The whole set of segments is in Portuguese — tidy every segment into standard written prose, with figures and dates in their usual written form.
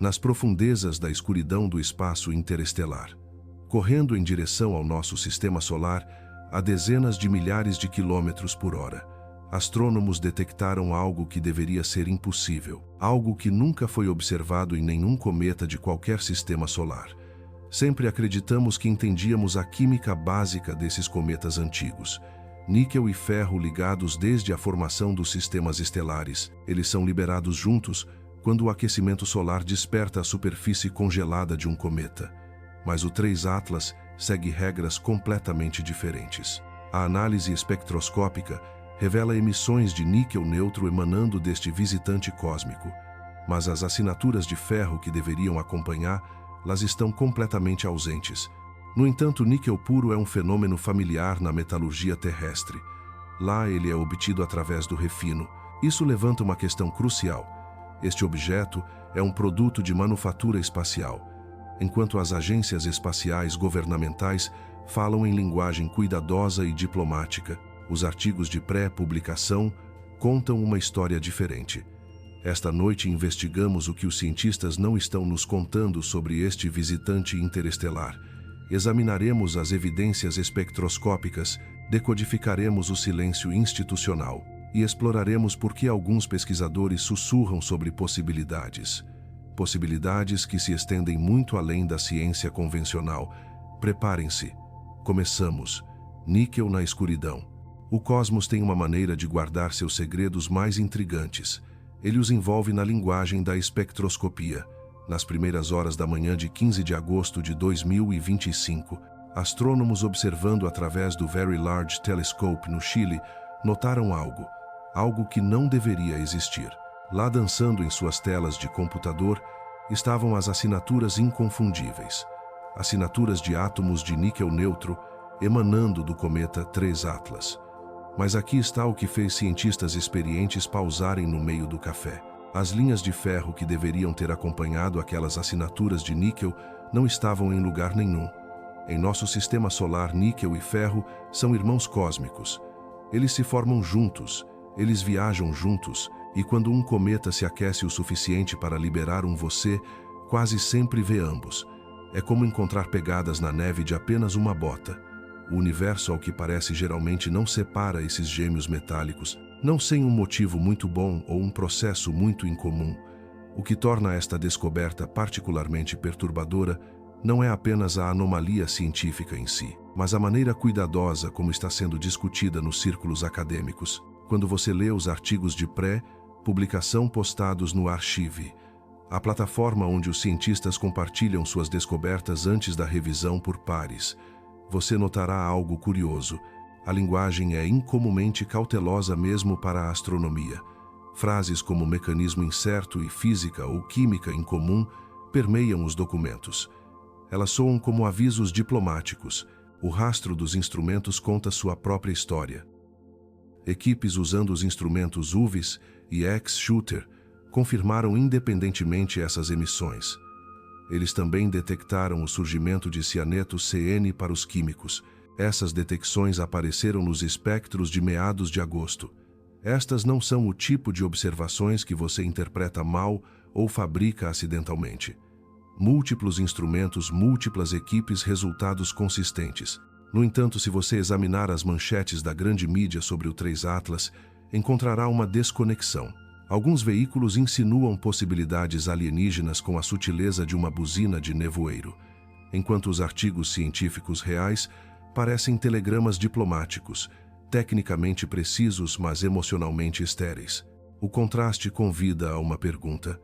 nas profundezas da escuridão do espaço interestelar. Correndo em direção ao nosso sistema solar a dezenas de milhares de quilômetros por hora, astrônomos detectaram algo que deveria ser impossível, algo que nunca foi observado em nenhum cometa de qualquer sistema solar. Sempre acreditamos que entendíamos a química básica desses cometas antigos. Níquel e ferro ligados desde a formação dos sistemas estelares. Eles são liberados juntos quando o aquecimento solar desperta a superfície congelada de um cometa. Mas o 3 Atlas segue regras completamente diferentes. A análise espectroscópica revela emissões de níquel neutro emanando deste visitante cósmico, mas as assinaturas de ferro que deveriam acompanhá-las estão completamente ausentes. No entanto, o níquel puro é um fenômeno familiar na metalurgia terrestre. Lá ele é obtido através do refino. Isso levanta uma questão crucial. Este objeto é um produto de manufatura espacial, enquanto as agências espaciais governamentais falam em linguagem cuidadosa e diplomática. Os artigos de pré-publicação contam uma história diferente. Esta noite investigamos o que os cientistas não estão nos contando sobre este visitante interestelar. Examinaremos as evidências espectroscópicas, decodificaremos o silêncio institucional e exploraremos por que alguns pesquisadores sussurram sobre possibilidades. Possibilidades que se estendem muito além da ciência convencional. Preparem-se. Começamos. Níquel na escuridão. O cosmos tem uma maneira de guardar seus segredos mais intrigantes. Ele os envolve na linguagem da espectroscopia. Nas primeiras horas da manhã de 15 de agosto de 2025, astrônomos observando através do Very Large Telescope no Chile notaram algo que não deveria existir. Lá dançando em suas telas de computador estavam as assinaturas inconfundíveis. Assinaturas de átomos de níquel neutro emanando do cometa 3 Atlas. Mas aqui está o que fez cientistas experientes pausarem no meio do café. As linhas de ferro que deveriam ter acompanhado aquelas assinaturas de níquel não estavam em lugar nenhum. Em nosso sistema solar, níquel e ferro são irmãos cósmicos. Eles se formam juntos, eles viajam juntos, e quando um cometa se aquece o suficiente para liberar você, quase sempre vê ambos. É como encontrar pegadas na neve de apenas uma bota. O universo, ao que parece, geralmente não separa esses gêmeos metálicos, não sem um motivo muito bom ou um processo muito incomum. O que torna esta descoberta particularmente perturbadora não é apenas a anomalia científica em si, mas a maneira cuidadosa como está sendo discutida nos círculos acadêmicos. Quando você lê os artigos de pré-publicação postados no Archive, a plataforma onde os cientistas compartilham suas descobertas antes da revisão por pares, você notará algo curioso. A linguagem é incomumente cautelosa mesmo para a astronomia. Frases como mecanismo incerto e física ou química incomum permeiam os documentos. Elas soam como avisos diplomáticos. O rastro dos instrumentos conta sua própria história. Equipes usando os instrumentos UVIS e X-Shooter confirmaram independentemente essas emissões. Eles também detectaram o surgimento de cianeto CN para os químicos. Essas detecções apareceram nos espectros de meados de agosto. Estas não são o tipo de observações que você interpreta mal ou fabrica acidentalmente. Múltiplos instrumentos, múltiplas equipes, resultados consistentes. No entanto, se você examinar as manchetes da grande mídia sobre o 3 Atlas, encontrará uma desconexão. Alguns veículos insinuam possibilidades alienígenas com a sutileza de uma buzina de nevoeiro, enquanto os artigos científicos reais parecem telegramas diplomáticos, tecnicamente precisos, mas emocionalmente estéreis. O contraste convida a uma pergunta.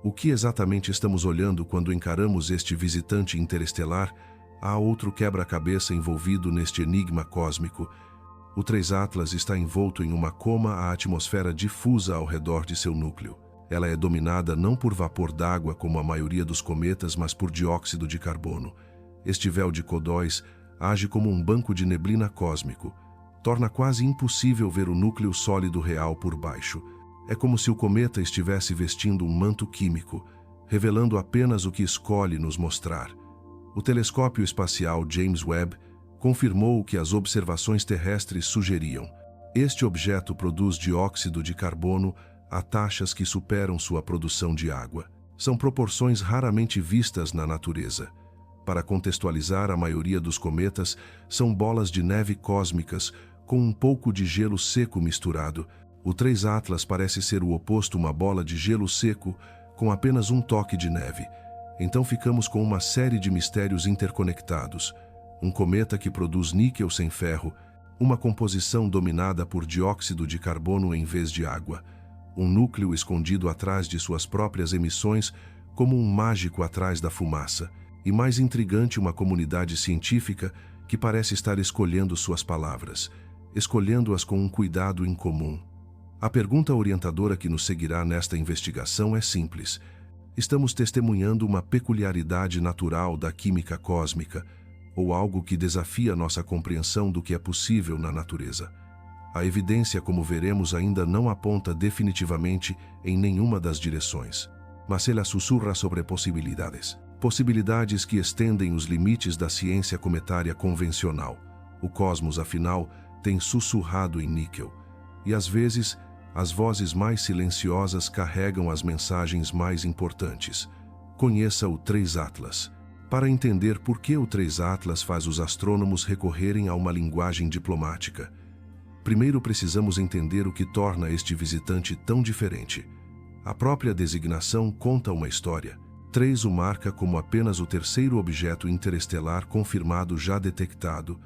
O que exatamente estamos olhando quando encaramos este visitante interestelar? Há outro quebra-cabeça envolvido neste enigma cósmico. O 3 Atlas está envolto em uma coma, a atmosfera difusa ao redor de seu núcleo. Ela é dominada não por vapor d'água como a maioria dos cometas, mas por dióxido de carbono. Este véu de codóis age como um banco de neblina cósmico. Torna quase impossível ver o núcleo sólido real por baixo. É como se o cometa estivesse vestindo um manto químico, revelando apenas o que escolhe nos mostrar. O telescópio espacial James Webb confirmou o que as observações terrestres sugeriam. Este objeto produz dióxido de carbono a taxas que superam sua produção de água. São proporções raramente vistas na natureza. Para contextualizar, a maioria dos cometas são bolas de neve cósmicas com um pouco de gelo seco misturado. O 3 Atlas parece ser o oposto, uma bola de gelo seco com apenas um toque de neve. Então ficamos com uma série de mistérios interconectados. Um cometa que produz níquel sem ferro, uma composição dominada por dióxido de carbono em vez de água, um núcleo escondido atrás de suas próprias emissões como um mágico atrás da fumaça, e mais intrigante, uma comunidade científica que parece estar escolhendo suas palavras, escolhendo-as com um cuidado incomum. A pergunta orientadora que nos seguirá nesta investigação é simples. Estamos testemunhando uma peculiaridade natural da química cósmica, ou algo que desafia nossa compreensão do que é possível na natureza? A evidência, como veremos, ainda não aponta definitivamente em nenhuma das direções, mas ela sussurra sobre possibilidades. Possibilidades que estendem os limites da ciência cometária convencional. O cosmos, afinal, tem sussurrado em níquel, e às vezes as vozes mais silenciosas carregam as mensagens mais importantes. Conheça o 3 Atlas. Para entender por que o 3 Atlas faz os astrônomos recorrerem a uma linguagem diplomática, primeiro precisamos entender o que torna este visitante tão diferente. A própria designação conta uma história. 3 o marca como apenas o terceiro objeto interestelar confirmado já detectado.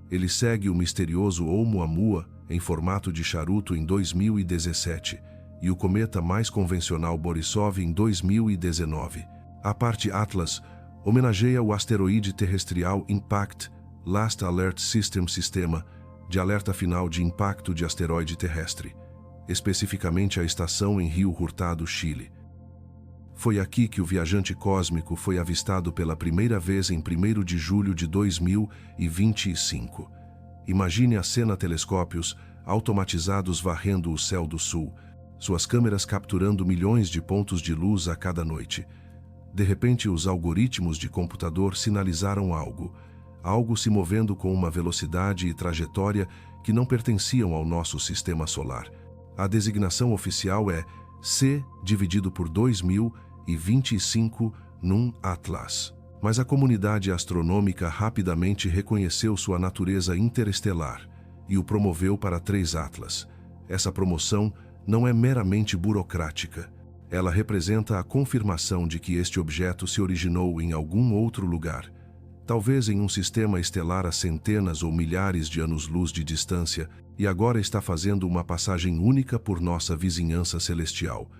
Ele segue o misterioso Oumuamua em formato de charuto em 2017 e o cometa mais convencional Borisov em 2019. A parte Atlas homenageia o asteroide terrestrial Impact Last Alert System, sistema de alerta final de impacto de asteroide terrestre, especificamente a estação em Rio Hurtado, Chile. Foi aqui que o viajante cósmico foi avistado pela primeira vez em 1º de julho de 2025. Imagine a cena: telescópios automatizados varrendo o céu do sul, suas câmeras capturando milhões de pontos de luz a cada noite. De repente, os algoritmos de computador sinalizaram algo se movendo com uma velocidade e trajetória que não pertenciam ao nosso sistema solar. A designação oficial é C dividido por 2025 num Atlas. Mas a comunidade astronômica rapidamente reconheceu sua natureza interestelar e o promoveu para 3 Atlas. Essa promoção não é meramente burocrática. Ela representa a confirmação de que este objeto se originou em algum outro lugar, talvez em um sistema estelar a centenas ou milhares de anos-luz de distância, e agora está fazendo uma passagem única por nossa vizinhança celestial.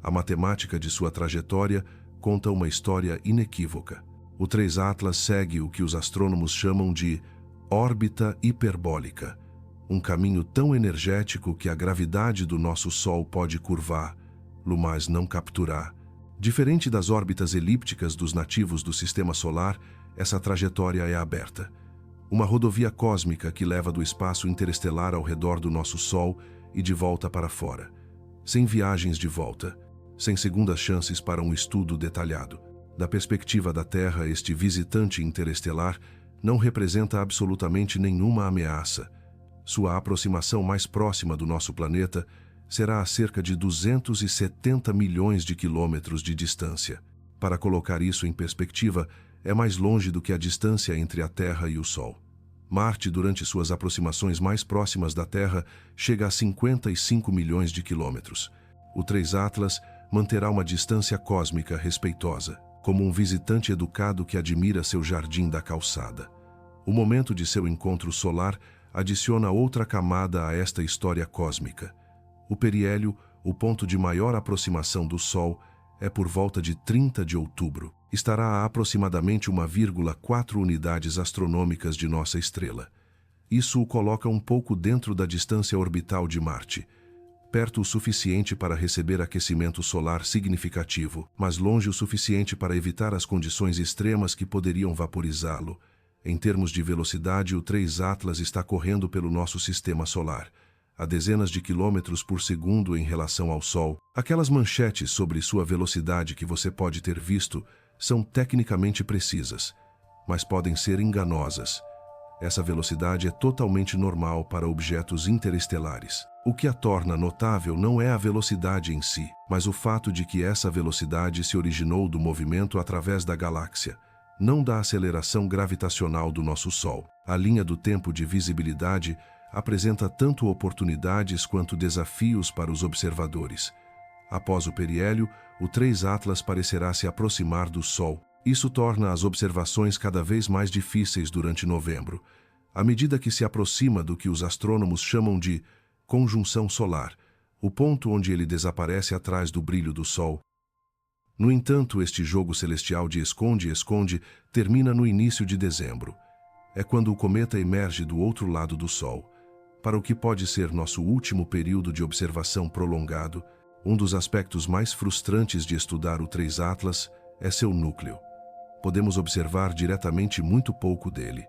A matemática de sua trajetória conta uma história inequívoca. O 3 Atlas segue o que os astrônomos chamam de órbita hiperbólica, um caminho tão energético que a gravidade do nosso Sol pode curvá-lo, mas não capturar. Diferente das órbitas elípticas dos nativos do Sistema Solar, essa trajetória é aberta. Uma rodovia cósmica que leva do espaço interestelar ao redor do nosso Sol e de volta para fora. Sem viagens de volta, sem segundas chances para um estudo detalhado. Da perspectiva da Terra, este visitante interestelar não representa absolutamente nenhuma ameaça. Sua aproximação mais próxima do nosso planeta será a cerca de 270 milhões de quilômetros de distância. Para colocar isso em perspectiva, é mais longe do que a distância entre a Terra e o Sol. Marte, durante suas aproximações mais próximas da Terra, chega a 55 milhões de quilômetros. O 3 Atlas manterá uma distância cósmica respeitosa, como um visitante educado que admira seu jardim da calçada. O momento de seu encontro solar adiciona outra camada a esta história cósmica. O periélio, o ponto de maior aproximação do Sol, é por volta de 30 de outubro. Estará a aproximadamente 1,4 unidades astronômicas de nossa estrela. Isso o coloca um pouco dentro da distância orbital de Marte, perto o suficiente para receber aquecimento solar significativo, mas longe o suficiente para evitar as condições extremas que poderiam vaporizá-lo. Em termos de velocidade, o 3 Atlas está correndo pelo nosso sistema solar, a dezenas de quilômetros por segundo em relação ao Sol. Aquelas manchetes sobre sua velocidade que você pode ter visto são tecnicamente precisas, mas podem ser enganosas. Essa velocidade é totalmente normal para objetos interestelares. O que a torna notável não é a velocidade em si, mas o fato de que essa velocidade se originou do movimento através da galáxia, não da aceleração gravitacional do nosso Sol. A linha do tempo de visibilidade apresenta tanto oportunidades quanto desafios para os observadores. Após o periélio, o 3 Atlas parecerá se aproximar do Sol. Isso torna as observações cada vez mais difíceis durante novembro, à medida que se aproxima do que os astrônomos chamam de conjunção solar, o ponto onde ele desaparece atrás do brilho do Sol. No entanto, este jogo celestial de esconde-esconde termina no início de dezembro. É quando o cometa emerge do outro lado do Sol. Para o que pode ser nosso último período de observação prolongado, um dos aspectos mais frustrantes de estudar o 3 Atlas é seu núcleo. Podemos observar diretamente muito pouco dele.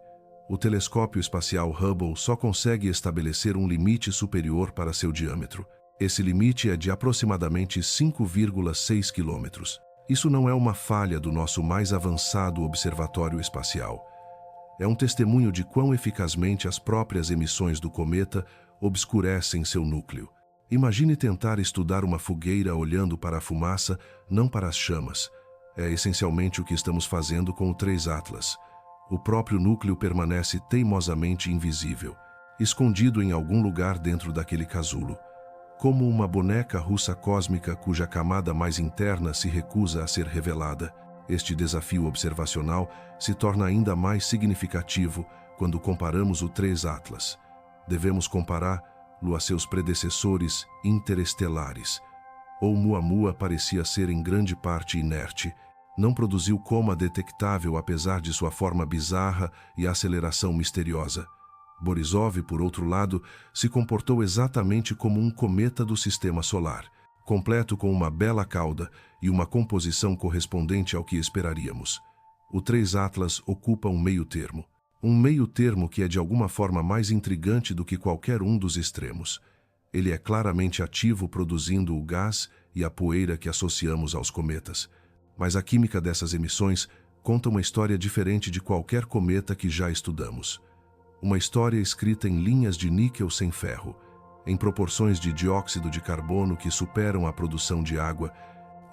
O telescópio espacial Hubble só consegue estabelecer um limite superior para seu diâmetro. Esse limite é de aproximadamente 5,6 quilômetros. Isso não é uma falha do nosso mais avançado observatório espacial. É um testemunho de quão eficazmente as próprias emissões do cometa obscurecem seu núcleo. Imagine tentar estudar uma fogueira olhando para a fumaça, não para as chamas. É essencialmente o que estamos fazendo com o 3 Atlas. O próprio núcleo permanece teimosamente invisível, escondido em algum lugar dentro daquele casulo, como uma boneca russa cósmica cuja camada mais interna se recusa a ser revelada. Este desafio observacional se torna ainda mais significativo quando comparamos o 3 Atlas. Devemos compará-lo a seus predecessores interestelares. Oumuamua parecia ser em grande parte inerte. Não produziu coma detectável apesar de sua forma bizarra e aceleração misteriosa. Borisov, por outro lado, se comportou exatamente como um cometa do sistema solar, completo com uma bela cauda e uma composição correspondente ao que esperaríamos. O 3 Atlas ocupa um meio-termo. Um meio-termo que é de alguma forma mais intrigante do que qualquer um dos extremos. Ele é claramente ativo produzindo o gás e a poeira que associamos aos cometas. Mas a química dessas emissões conta uma história diferente de qualquer cometa que já estudamos. Uma história escrita em linhas de níquel sem ferro, em proporções de dióxido de carbono que superam a produção de água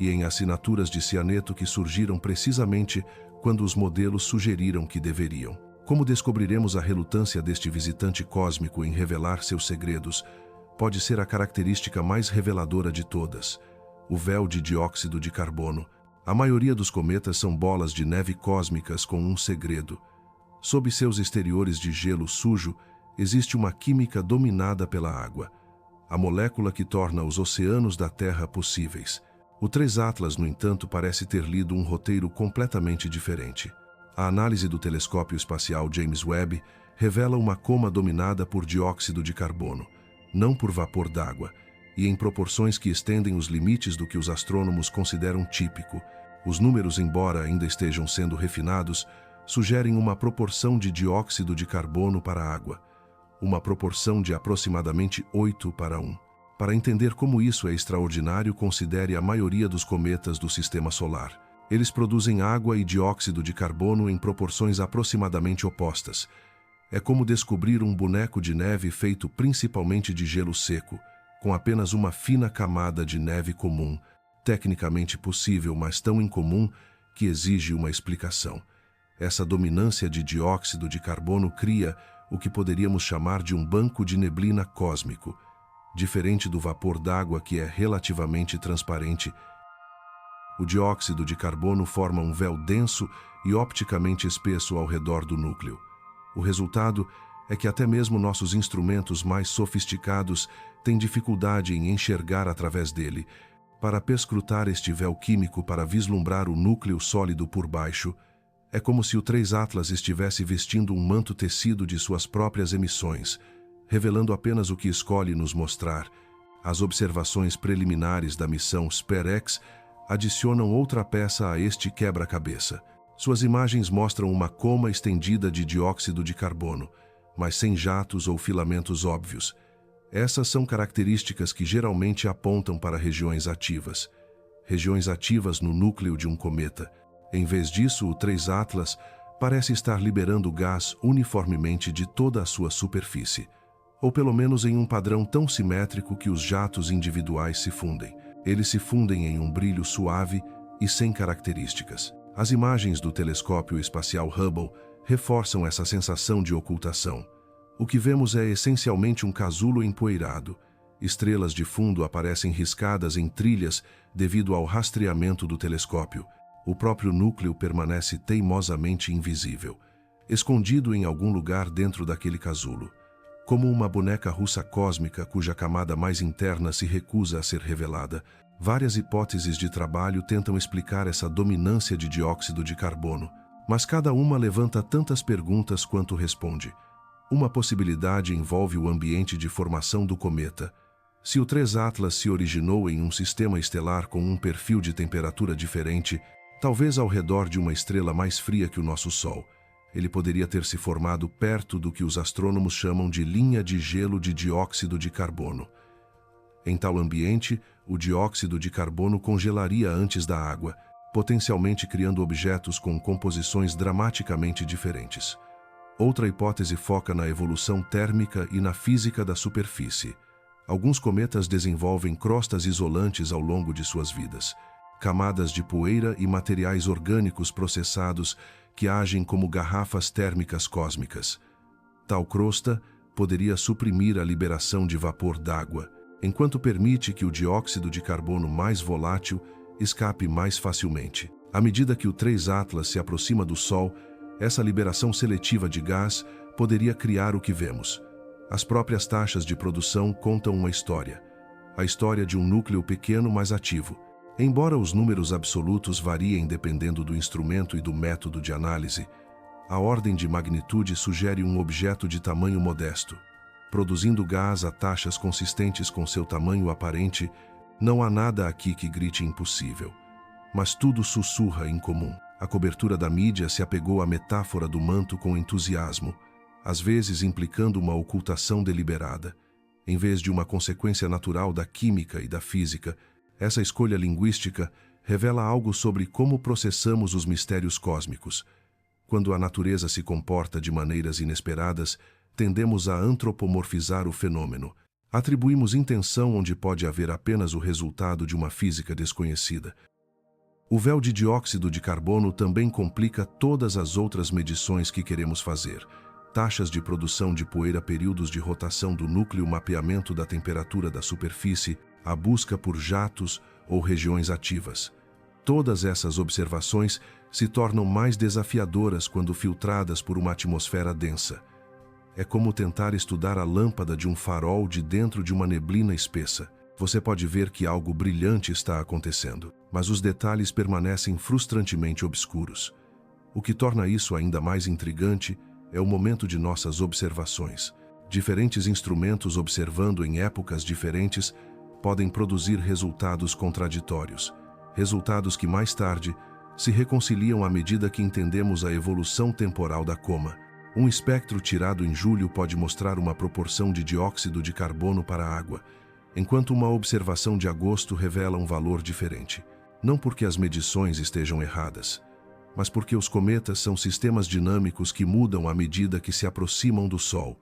e em assinaturas de cianeto que surgiram precisamente quando os modelos sugeriram que deveriam. Como descobriremos a relutância deste visitante cósmico em revelar seus segredos, pode ser a característica mais reveladora de todas, o véu de dióxido de carbono. A maioria dos cometas são bolas de neve cósmicas com um segredo. Sob seus exteriores de gelo sujo, existe uma química dominada pela água, a molécula que torna os oceanos da Terra possíveis. O 3 Atlas, no entanto, parece ter lido um roteiro completamente diferente. A análise do telescópio espacial James Webb revela uma coma dominada por dióxido de carbono, não por vapor d'água, e em proporções que estendem os limites do que os astrônomos consideram típico. Os números, embora ainda estejam sendo refinados, sugerem uma proporção de dióxido de carbono para a água, uma proporção de aproximadamente 8:1. Para entender como isso é extraordinário, considere a maioria dos cometas do Sistema Solar. Eles produzem água e dióxido de carbono em proporções aproximadamente opostas. É como descobrir um boneco de neve feito principalmente de gelo seco, com apenas uma fina camada de neve comum, tecnicamente possível, mas tão incomum que exige uma explicação. Essa dominância de dióxido de carbono cria o que poderíamos chamar de um banco de neblina cósmico. Diferente do vapor d'água, que é relativamente transparente, o dióxido de carbono forma um véu denso e opticamente espesso ao redor do núcleo. O resultado é que até mesmo nossos instrumentos mais sofisticados têm dificuldade em enxergar através dele. Para perscrutar este véu químico para vislumbrar o núcleo sólido por baixo, é como se o 3 Atlas estivesse vestindo um manto tecido de suas próprias emissões, revelando apenas o que escolhe nos mostrar. As observações preliminares da missão SpareX adicionam outra peça a este quebra-cabeça. Suas imagens mostram uma coma estendida de dióxido de carbono, mas sem jatos ou filamentos óbvios. Essas são características que geralmente apontam para regiões ativas no núcleo de um cometa. Em vez disso, o 3 Atlas parece estar liberando gás uniformemente de toda a sua superfície. ou pelo menos em um padrão tão simétrico que os jatos individuais se fundem. Eles se fundem em um brilho suave e sem características. As imagens do telescópio espacial Hubble reforçam essa sensação de ocultação. O que vemos é essencialmente um casulo empoeirado. Estrelas de fundo aparecem riscadas em trilhas devido ao rastreamento do telescópio. O próprio núcleo permanece teimosamente invisível, escondido em algum lugar dentro daquele casulo, como uma boneca russa cósmica cuja camada mais interna se recusa a ser revelada. Várias hipóteses de trabalho tentam explicar essa dominância de dióxido de carbono, mas cada uma levanta tantas perguntas quanto responde. Uma possibilidade envolve o ambiente de formação do cometa. Se o 3 Atlas se originou em um sistema estelar com um perfil de temperatura diferente, talvez ao redor de uma estrela mais fria que o nosso Sol, ele poderia ter se formado perto do que os astrônomos chamam de linha de gelo de dióxido de carbono. Em tal ambiente, o dióxido de carbono congelaria antes da água, potencialmente criando objetos com composições dramaticamente diferentes. Outra hipótese foca na evolução térmica e na física da superfície. Alguns cometas desenvolvem crostas isolantes ao longo de suas vidas, camadas de poeira e materiais orgânicos processados que agem como garrafas térmicas cósmicas. Tal crosta poderia suprimir a liberação de vapor d'água, enquanto permite que o dióxido de carbono mais volátil escape mais facilmente. À medida que o 3 Atlas se aproxima do Sol, essa liberação seletiva de gás poderia criar o que vemos. As próprias taxas de produção contam uma história. A história de um núcleo pequeno mas ativo. Embora os números absolutos variem dependendo do instrumento e do método de análise, a ordem de magnitude sugere um objeto de tamanho modesto. Produzindo gás a taxas consistentes com seu tamanho aparente, não há nada aqui que grite impossível. Mas tudo sussurra em comum. A cobertura da mídia se apegou à metáfora do manto com entusiasmo, às vezes implicando uma ocultação deliberada. Em vez de uma consequência natural da química e da física, essa escolha linguística revela algo sobre como processamos os mistérios cósmicos. Quando a natureza se comporta de maneiras inesperadas, tendemos a antropomorfizar o fenômeno. Atribuímos intenção onde pode haver apenas o resultado de uma física desconhecida. O véu de dióxido de carbono também complica todas as outras medições que queremos fazer. Taxas de produção de poeira, períodos de rotação do núcleo, mapeamento da temperatura da superfície, a busca por jatos ou regiões ativas. Todas essas observações se tornam mais desafiadoras quando filtradas por uma atmosfera densa. É como tentar estudar a lâmpada de um farol de dentro de uma neblina espessa. Você pode ver que algo brilhante está acontecendo, mas os detalhes permanecem frustrantemente obscuros. O que torna isso ainda mais intrigante é o momento de nossas observações. Diferentes instrumentos observando em épocas diferentes podem produzir resultados contraditórios, resultados que mais tarde se reconciliam à medida que entendemos a evolução temporal da coma. Um espectro tirado em julho pode mostrar uma proporção de dióxido de carbono para a água, enquanto uma observação de agosto revela um valor diferente. Não porque as medições estejam erradas, mas porque os cometas são sistemas dinâmicos que mudam à medida que se aproximam do Sol.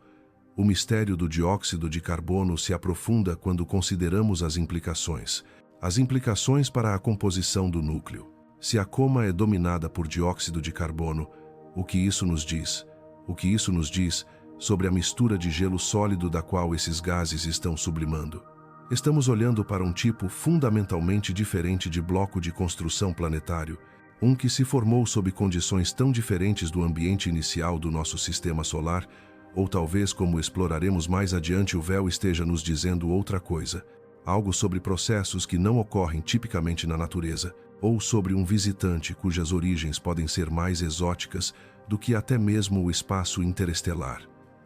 O mistério do dióxido de carbono se aprofunda quando consideramos as implicações. As implicações para a composição do núcleo. Se a coma é dominada por dióxido de carbono, o que isso nos diz? O que isso nos diz sobre a mistura de gelo sólido da qual esses gases estão sublimando? Estamos olhando para um tipo fundamentalmente diferente de bloco de construção planetário, um que se formou sob condições tão diferentes do ambiente inicial do nosso sistema solar, ou talvez, como exploraremos mais adiante, o véu esteja nos dizendo outra coisa, algo sobre processos que não ocorrem tipicamente na natureza, ou sobre um visitante cujas origens podem ser mais exóticas do que até mesmo o espaço interestelar.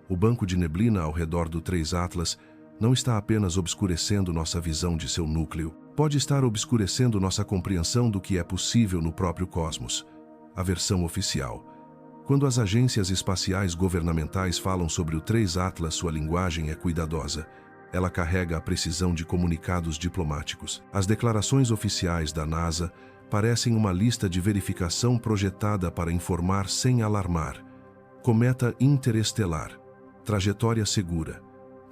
O banco de neblina ao redor do 3 Atlas não está apenas obscurecendo nossa visão de seu núcleo, pode estar obscurecendo nossa compreensão do que é possível no próprio cosmos. A versão oficial. Quando as agências espaciais governamentais falam sobre o 3 Atlas, sua linguagem é cuidadosa. Ela carrega a precisão de comunicados diplomáticos. As declarações oficiais da NASA parecem uma lista de verificação projetada para informar sem alarmar. Cometa interestelar. Trajetória segura.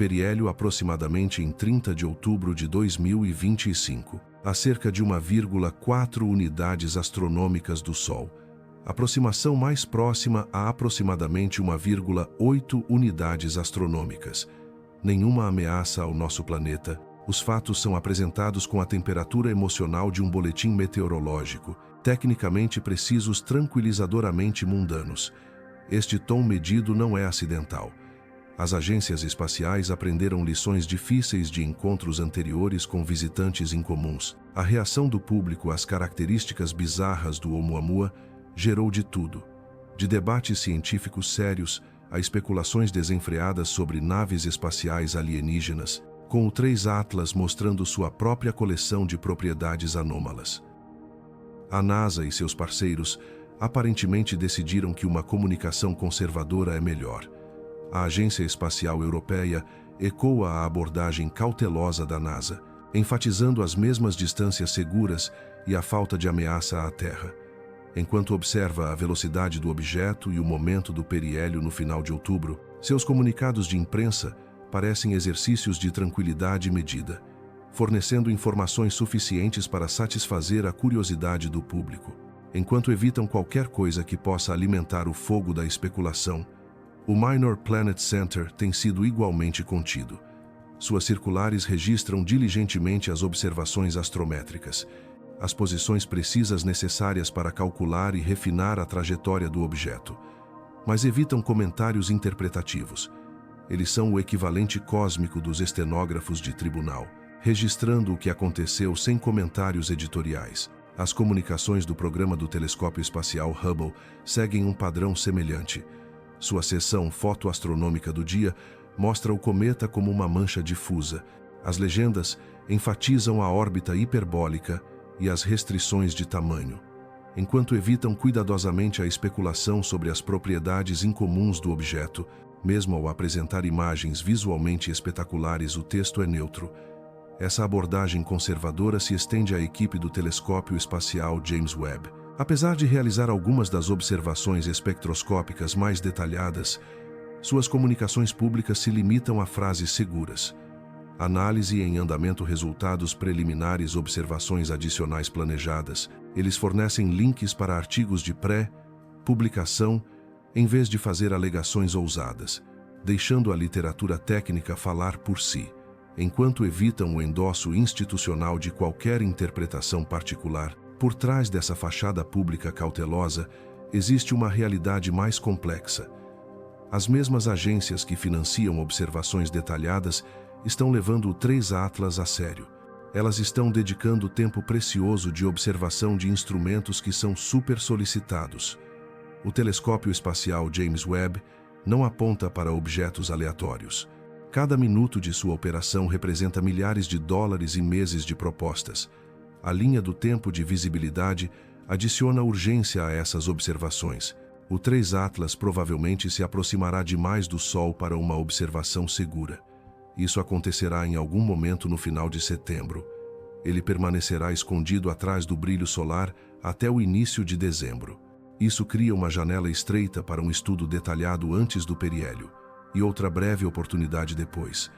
periélio aproximadamente em 30 de outubro de 2025, a cerca de 1,4 unidades astronômicas do Sol. Aproximação mais próxima a aproximadamente 1,8 unidades astronômicas. Nenhuma ameaça ao nosso planeta. Os fatos são apresentados com a temperatura emocional de um boletim meteorológico, tecnicamente precisos, tranquilizadoramente mundanos. Este tom medido não é acidental. As agências espaciais aprenderam lições difíceis de encontros anteriores com visitantes incomuns. A reação do público às características bizarras do Oumuamua gerou de tudo. De debates científicos sérios a especulações desenfreadas sobre naves espaciais alienígenas, com o 3 Atlas mostrando sua própria coleção de propriedades anômalas. A NASA e seus parceiros aparentemente decidiram que uma comunicação conservadora é melhor. A Agência Espacial Europeia ecoa a abordagem cautelosa da NASA, enfatizando as mesmas distâncias seguras e a falta de ameaça à Terra, enquanto observa a velocidade do objeto e o momento do periélio no final de outubro. Seus comunicados de imprensa parecem exercícios de tranquilidade medida, fornecendo informações suficientes para satisfazer a curiosidade do público, enquanto evitam qualquer coisa que possa alimentar o fogo da especulação. O Minor Planet Center tem sido igualmente contido. Suas circulares registram diligentemente as observações astrométricas, as posições precisas necessárias para calcular e refinar a trajetória do objeto, mas evitam comentários interpretativos. Eles são o equivalente cósmico dos estenógrafos de tribunal, registrando o que aconteceu sem comentários editoriais. As comunicações do programa do telescópio espacial Hubble seguem um padrão semelhante. Sua seção fotoastronômica do dia mostra o cometa como uma mancha difusa. As legendas enfatizam a órbita hiperbólica e as restrições de tamanho, enquanto evitam cuidadosamente a especulação sobre as propriedades incomuns do objeto. Mesmo ao apresentar imagens visualmente espetaculares, o texto é neutro. Essa abordagem conservadora se estende à equipe do telescópio espacial James Webb. Apesar de realizar algumas das observações espectroscópicas mais detalhadas, suas comunicações públicas se limitam a frases seguras. Análise em andamento, resultados preliminares, observações adicionais planejadas. Eles fornecem links para artigos de pré-publicação em vez de fazer alegações ousadas, deixando a literatura técnica falar por si, enquanto evitam o endosso institucional de qualquer interpretação particular. Por trás dessa fachada pública cautelosa, existe uma realidade mais complexa. As mesmas agências que financiam observações detalhadas estão levando o 3 Atlas a sério. Elas estão dedicando tempo precioso de observação de instrumentos que são super solicitados. O telescópio espacial James Webb não aponta para objetos aleatórios. Cada minuto de sua operação representa milhares de dólares e meses de propostas. A linha do tempo de visibilidade adiciona urgência a essas observações. O 3 Atlas provavelmente se aproximará demais do Sol para uma observação segura. Isso acontecerá em algum momento no final de setembro. Ele permanecerá escondido atrás do brilho solar até o início de dezembro. Isso cria uma janela estreita para um estudo detalhado antes do periélio, e outra breve oportunidade depois.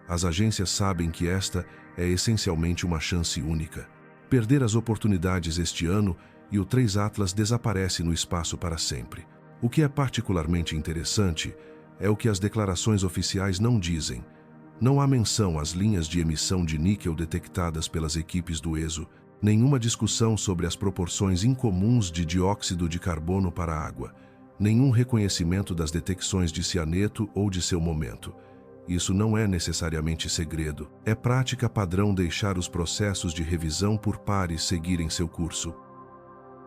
As agências sabem que esta é essencialmente uma chance única. Perder as oportunidades este ano e o 3 Atlas desaparece no espaço para sempre. O que é particularmente interessante é o que as declarações oficiais não dizem. Não há menção às linhas de emissão de níquel detectadas pelas equipes do ESO, nenhuma discussão sobre as proporções incomuns de dióxido de carbono para a água, nenhum reconhecimento das detecções de cianeto ou de seu momento. Isso não é necessariamente segredo. É prática padrão deixar os processos de revisão por pares seguirem seu curso.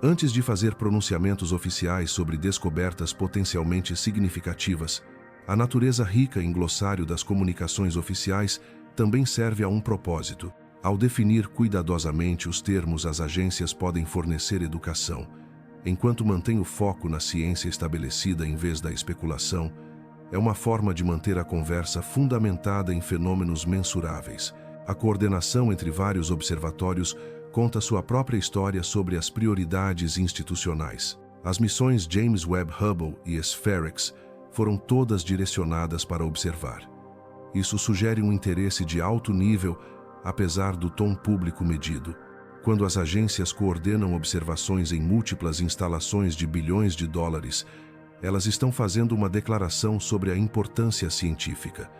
Antes de fazer pronunciamentos oficiais sobre descobertas potencialmente significativas, a natureza rica em glossário das comunicações oficiais também serve a um propósito. Ao definir cuidadosamente os termos, as agências podem fornecer educação, enquanto mantém o foco na ciência estabelecida em vez da especulação. É uma forma de manter a conversa fundamentada em fenômenos mensuráveis. A coordenação entre vários observatórios conta sua própria história sobre as prioridades institucionais. As missões James Webb Hubble e SPHEREX foram todas direcionadas para observar. Isso sugere um interesse de alto nível, apesar do tom público medido. Quando as agências coordenam observações em múltiplas instalações de bilhões de dólares, elas estão fazendo uma declaração sobre a importância científica.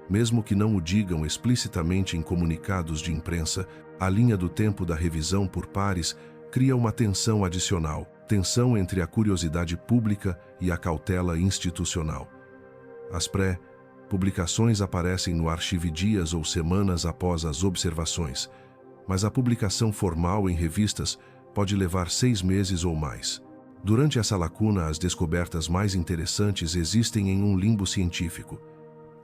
Mesmo que não o digam explicitamente em comunicados de imprensa, a linha do tempo da revisão por pares cria uma tensão adicional, tensão entre a curiosidade pública e a cautela institucional. As pré-publicações aparecem no arquivo dias ou semanas após as observações, mas a publicação formal em revistas pode levar 6 meses ou mais. Durante essa lacuna, as descobertas mais interessantes existem em um limbo científico,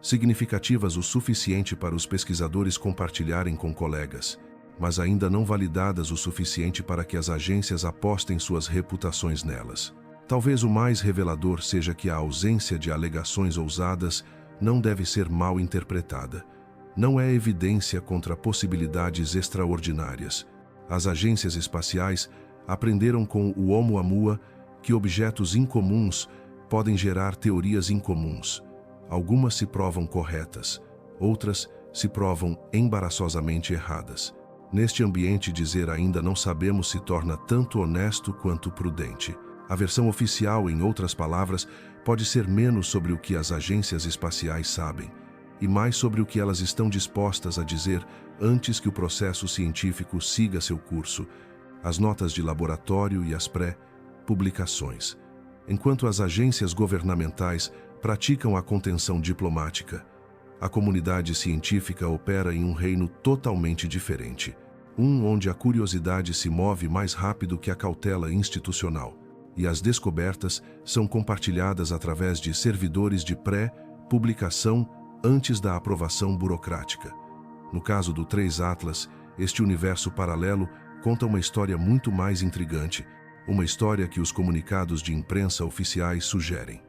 significativas o suficiente para os pesquisadores compartilharem com colegas, mas ainda não validadas o suficiente para que as agências apostem suas reputações nelas. Talvez o mais revelador seja que a ausência de alegações ousadas não deve ser mal interpretada. Não é evidência contra possibilidades extraordinárias. As agências espaciais aprenderam com o Oumuamua que objetos incomuns podem gerar teorias incomuns. Algumas se provam corretas, outras se provam embaraçosamente erradas. Neste ambiente, dizer ainda não sabemos se torna tanto honesto quanto prudente. A versão oficial, em outras palavras, pode ser menos sobre o que as agências espaciais sabem e mais sobre o que elas estão dispostas a dizer antes que o processo científico siga seu curso, as notas de laboratório e as pré-publicações. Enquanto as agências governamentais praticam a contenção diplomática, a comunidade científica opera em um reino totalmente diferente, onde a curiosidade se move mais rápido que a cautela institucional, e as descobertas são compartilhadas através de servidores de pré-publicação antes da aprovação burocrática. No caso do 3 Atlas, este universo paralelo conta uma história muito mais intrigante, uma história que os comunicados de imprensa oficiais sugerem.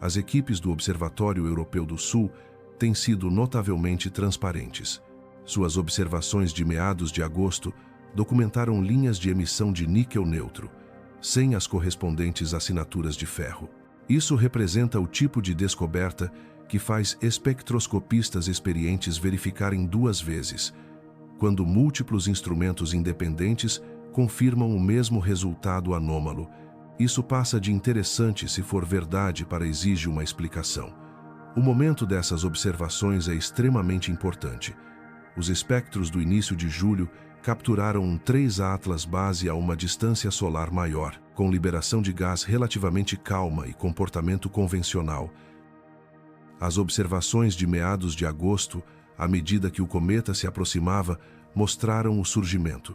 As equipes do Observatório Europeu do Sul têm sido notavelmente transparentes. Suas observações de meados de agosto documentaram linhas de emissão de níquel neutro, sem as correspondentes assinaturas de ferro. Isso representa o tipo de descoberta que faz espectroscopistas experientes verificarem 2 vezes, quando múltiplos instrumentos independentes confirmam o mesmo resultado anômalo. Isso passa de interessante se for verdade para exige uma explicação. O momento dessas observações é extremamente importante. Os espectros do início de julho capturaram um 3 Atlas base a uma distância solar maior, com liberação de gás relativamente calma e comportamento convencional. As observações de meados de agosto, à medida que o cometa se aproximava, mostraram o surgimento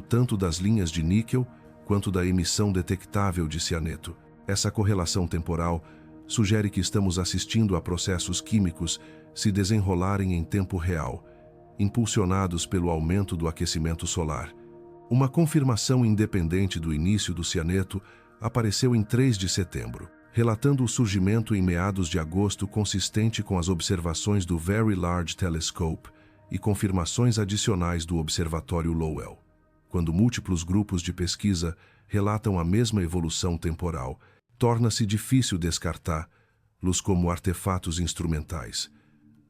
tanto das linhas de níquel quanto da emissão detectável de cianeto. Essa correlação temporal sugere que estamos assistindo a processos químicos se desenrolarem em tempo real, impulsionados pelo aumento do aquecimento solar. Uma confirmação independente do início do cianeto apareceu em 3 de setembro, relatando o surgimento em meados de agosto consistente com as observações do Very Large Telescope e confirmações adicionais do Observatório Lowell. Quando múltiplos grupos de pesquisa relatam a mesma evolução temporal, torna-se difícil descartá-los como artefatos instrumentais.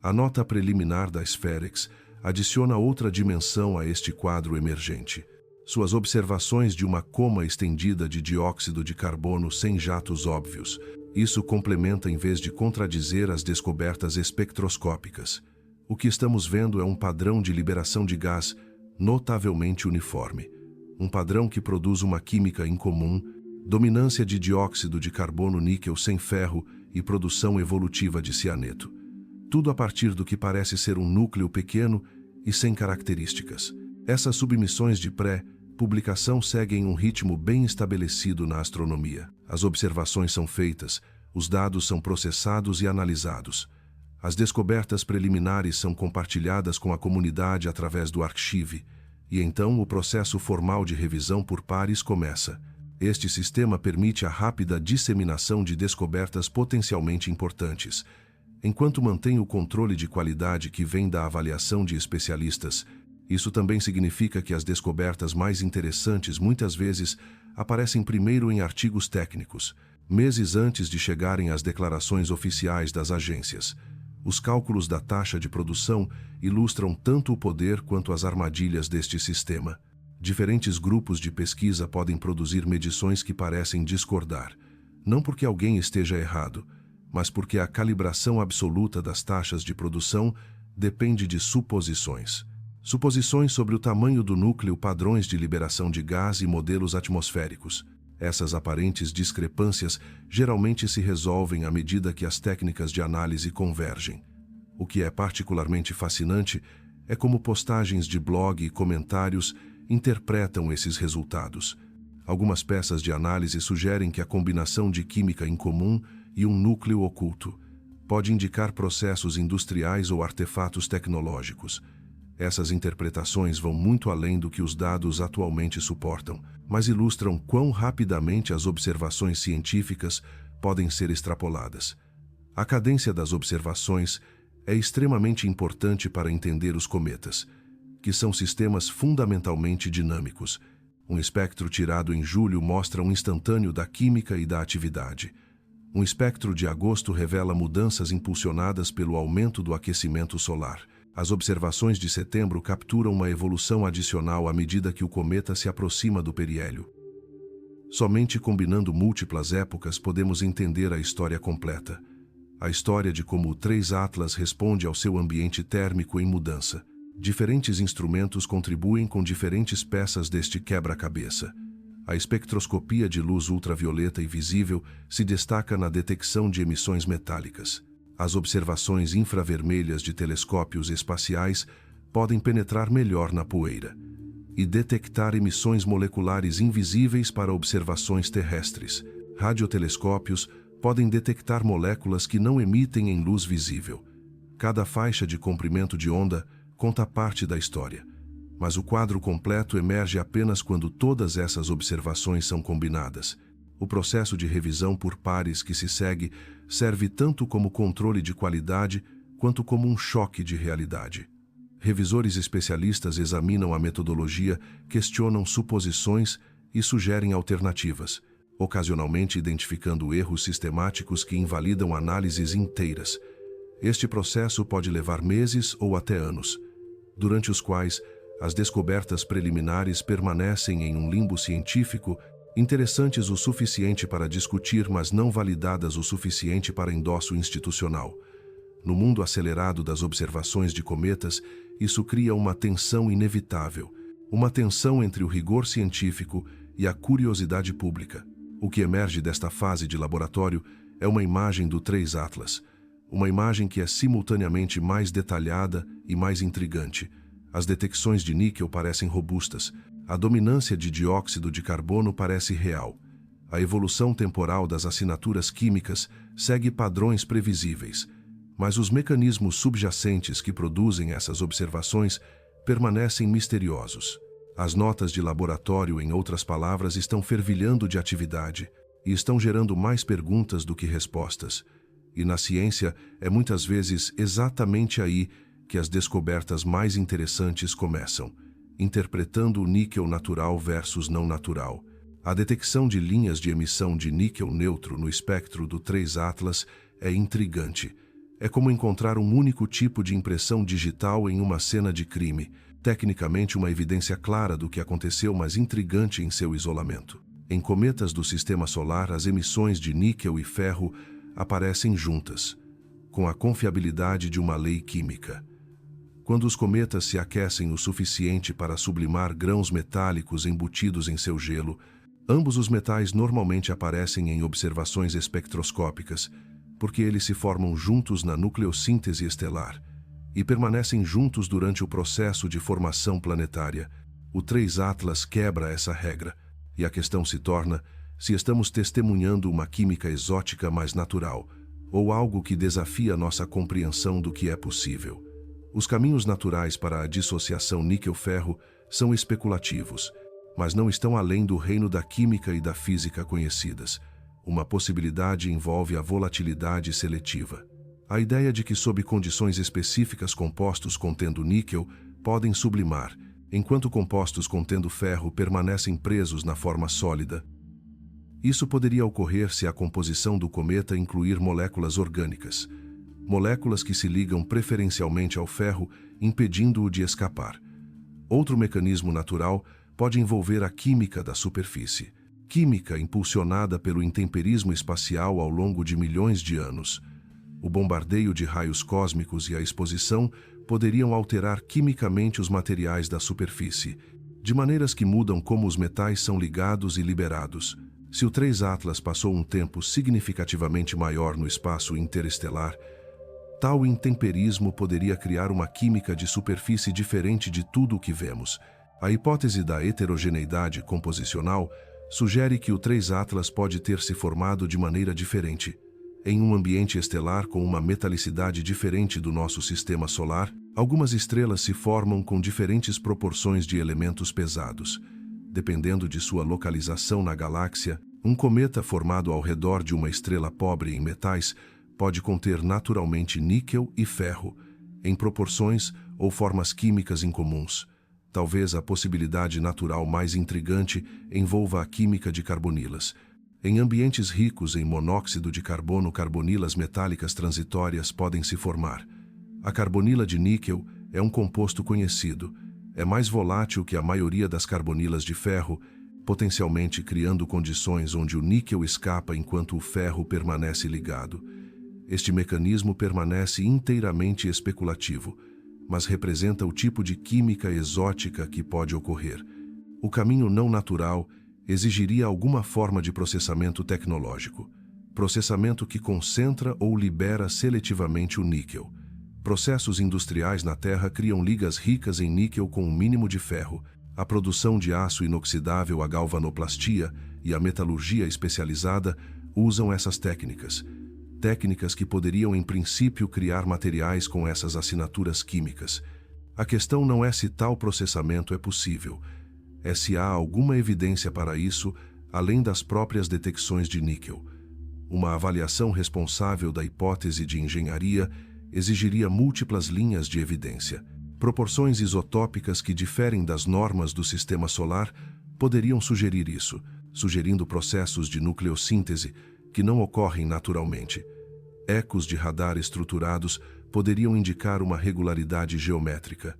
A nota preliminar da Spherex adiciona outra dimensão a este quadro emergente. Suas observações de uma coma estendida de dióxido de carbono sem jatos óbvios. Isso complementa em vez de contradizer as descobertas espectroscópicas. O que estamos vendo é um padrão de liberação de gás notavelmente uniforme. Um padrão que produz uma química incomum, dominância de dióxido de carbono níquel sem ferro e produção evolutiva de cianeto. Tudo a partir do que parece ser um núcleo pequeno e sem características. Essas submissões de pré-publicação seguem um ritmo bem estabelecido na astronomia. As observações são feitas, os dados são processados e analisados. As descobertas preliminares são compartilhadas com a comunidade através do arquivo, e então o processo formal de revisão por pares começa. Este sistema permite a rápida disseminação de descobertas potencialmente importantes, enquanto mantém o controle de qualidade que vem da avaliação de especialistas. Isso também significa que as descobertas mais interessantes muitas vezes aparecem primeiro em artigos técnicos, meses antes de chegarem às declarações oficiais das agências. Os cálculos da taxa de produção ilustram tanto o poder quanto as armadilhas deste sistema. Diferentes grupos de pesquisa podem produzir medições que parecem discordar, não porque alguém esteja errado, mas porque a calibração absoluta das taxas de produção depende de suposições. Suposições sobre o tamanho do núcleo, padrões de liberação de gás e modelos atmosféricos. Essas aparentes discrepâncias geralmente se resolvem à medida que as técnicas de análise convergem. O que é particularmente fascinante é como postagens de blog e comentários interpretam esses resultados. Algumas peças de análise sugerem que a combinação de química incomum e um núcleo oculto pode indicar processos industriais ou artefatos tecnológicos. Essas interpretações vão muito além do que os dados atualmente suportam, mas ilustram quão rapidamente as observações científicas podem ser extrapoladas. A cadência das observações é extremamente importante para entender os cometas, que são sistemas fundamentalmente dinâmicos. Um espectro tirado em julho mostra um instantâneo da química e da atividade. Um espectro de agosto revela mudanças impulsionadas pelo aumento do aquecimento solar. As observações de setembro capturam uma evolução adicional à medida que o cometa se aproxima do periélio. Somente combinando múltiplas épocas podemos entender a história completa. A história de como o 3 Atlas responde ao seu ambiente térmico em mudança. Diferentes instrumentos contribuem com diferentes peças deste quebra-cabeça. A espectroscopia de luz ultravioleta e visível se destaca na detecção de emissões metálicas. As observações infravermelhas de telescópios espaciais podem penetrar melhor na poeira e detectar emissões moleculares invisíveis para observações terrestres. Radiotelescópios podem detectar moléculas que não emitem em luz visível. Cada faixa de comprimento de onda conta parte da história, mas o quadro completo emerge apenas quando todas essas observações são combinadas. O processo de revisão por pares que se segue serve tanto como controle de qualidade quanto como um choque de realidade. Revisores especialistas examinam a metodologia, questionam suposições e sugerem alternativas, ocasionalmente identificando erros sistemáticos que invalidam análises inteiras. Este processo pode levar meses ou até anos, durante os quais as descobertas preliminares permanecem em um limbo científico, interessantes o suficiente para discutir, mas não validadas o suficiente para endosso institucional. No mundo acelerado das observações de cometas, isso cria uma tensão inevitável, uma tensão entre o rigor científico e a curiosidade pública. O que emerge desta fase de laboratório é uma imagem do 3 Atlas, uma imagem que é simultaneamente mais detalhada e mais intrigante. As detecções de níquel parecem robustas, a dominância de dióxido de carbono parece real. A evolução temporal das assinaturas químicas segue padrões previsíveis, mas os mecanismos subjacentes que produzem essas observações permanecem misteriosos. As notas de laboratório, em outras palavras, estão fervilhando de atividade e estão gerando mais perguntas do que respostas. E na ciência é muitas vezes exatamente aí que as descobertas mais interessantes começam, interpretando o níquel natural versus não natural. A detecção de linhas de emissão de níquel neutro no espectro do 3 Atlas é intrigante. É como encontrar um único tipo de impressão digital em uma cena de crime, tecnicamente uma evidência clara do que aconteceu, mas intrigante em seu isolamento. Em cometas do Sistema Solar, as emissões de níquel e ferro aparecem juntas, com a confiabilidade de uma lei química. Quando os cometas se aquecem o suficiente para sublimar grãos metálicos embutidos em seu gelo, ambos os metais normalmente aparecem em observações espectroscópicas, porque eles se formam juntos na nucleossíntese estelar e permanecem juntos durante o processo de formação planetária. O 3 Atlas quebra essa regra, e a questão se torna se estamos testemunhando uma química exótica mais natural, ou algo que desafia nossa compreensão do que é possível. Os caminhos naturais para a dissociação níquel-ferro são especulativos, mas não estão além do reino da química e da física conhecidas. Uma possibilidade envolve a volatilidade seletiva. A ideia de que, sob condições específicas, compostos contendo níquel podem sublimar, enquanto compostos contendo ferro permanecem presos na forma sólida. Isso poderia ocorrer se a composição do cometa incluir moléculas orgânicas. moléculas que se ligam preferencialmente ao ferro, impedindo-o de escapar. Outro mecanismo natural pode envolver a química da superfície. Química impulsionada pelo intemperismo espacial ao longo de milhões de anos. O bombardeio de raios cósmicos e a exposição poderiam alterar quimicamente os materiais da superfície, de maneiras que mudam como os metais são ligados e liberados. Se o 3 Atlas passou um tempo significativamente maior no espaço interestelar, tal intemperismo poderia criar uma química de superfície diferente de tudo o que vemos. A hipótese da heterogeneidade composicional sugere que o 3 Atlas pode ter se formado de maneira diferente. Em um ambiente estelar com uma metalicidade diferente do nosso sistema solar, algumas estrelas se formam com diferentes proporções de elementos pesados. Dependendo de sua localização na galáxia, um cometa formado ao redor de uma estrela pobre em metais pode conter naturalmente níquel e ferro, em proporções ou formas químicas incomuns. Talvez a possibilidade natural mais intrigante envolva a química de carbonilas. Em ambientes ricos em monóxido de carbono, carbonilas metálicas transitórias podem se formar. A carbonila de níquel é um composto conhecido. É mais volátil que a maioria das carbonilas de ferro, potencialmente criando condições onde o níquel escapa enquanto o ferro permanece ligado. Este mecanismo permanece inteiramente especulativo, mas representa o tipo de química exótica que pode ocorrer. O caminho não natural exigiria alguma forma de processamento tecnológico. Processamento que concentra ou libera seletivamente o níquel. Processos industriais na Terra criam ligas ricas em níquel com um mínimo de ferro. A produção de aço inoxidável, a galvanoplastia e a metalurgia especializada usam essas técnicas. Técnicas que poderiam, em princípio, criar materiais com essas assinaturas químicas. A questão não é se tal processamento é possível, é se há alguma evidência para isso, além das próprias detecções de níquel. Uma avaliação responsável da hipótese de engenharia exigiria múltiplas linhas de evidência. Proporções isotópicas que diferem das normas do sistema solar poderiam sugerir isso, sugerindo processos de nucleossíntese que não ocorrem naturalmente. Ecos de radar estruturados poderiam indicar uma regularidade geométrica,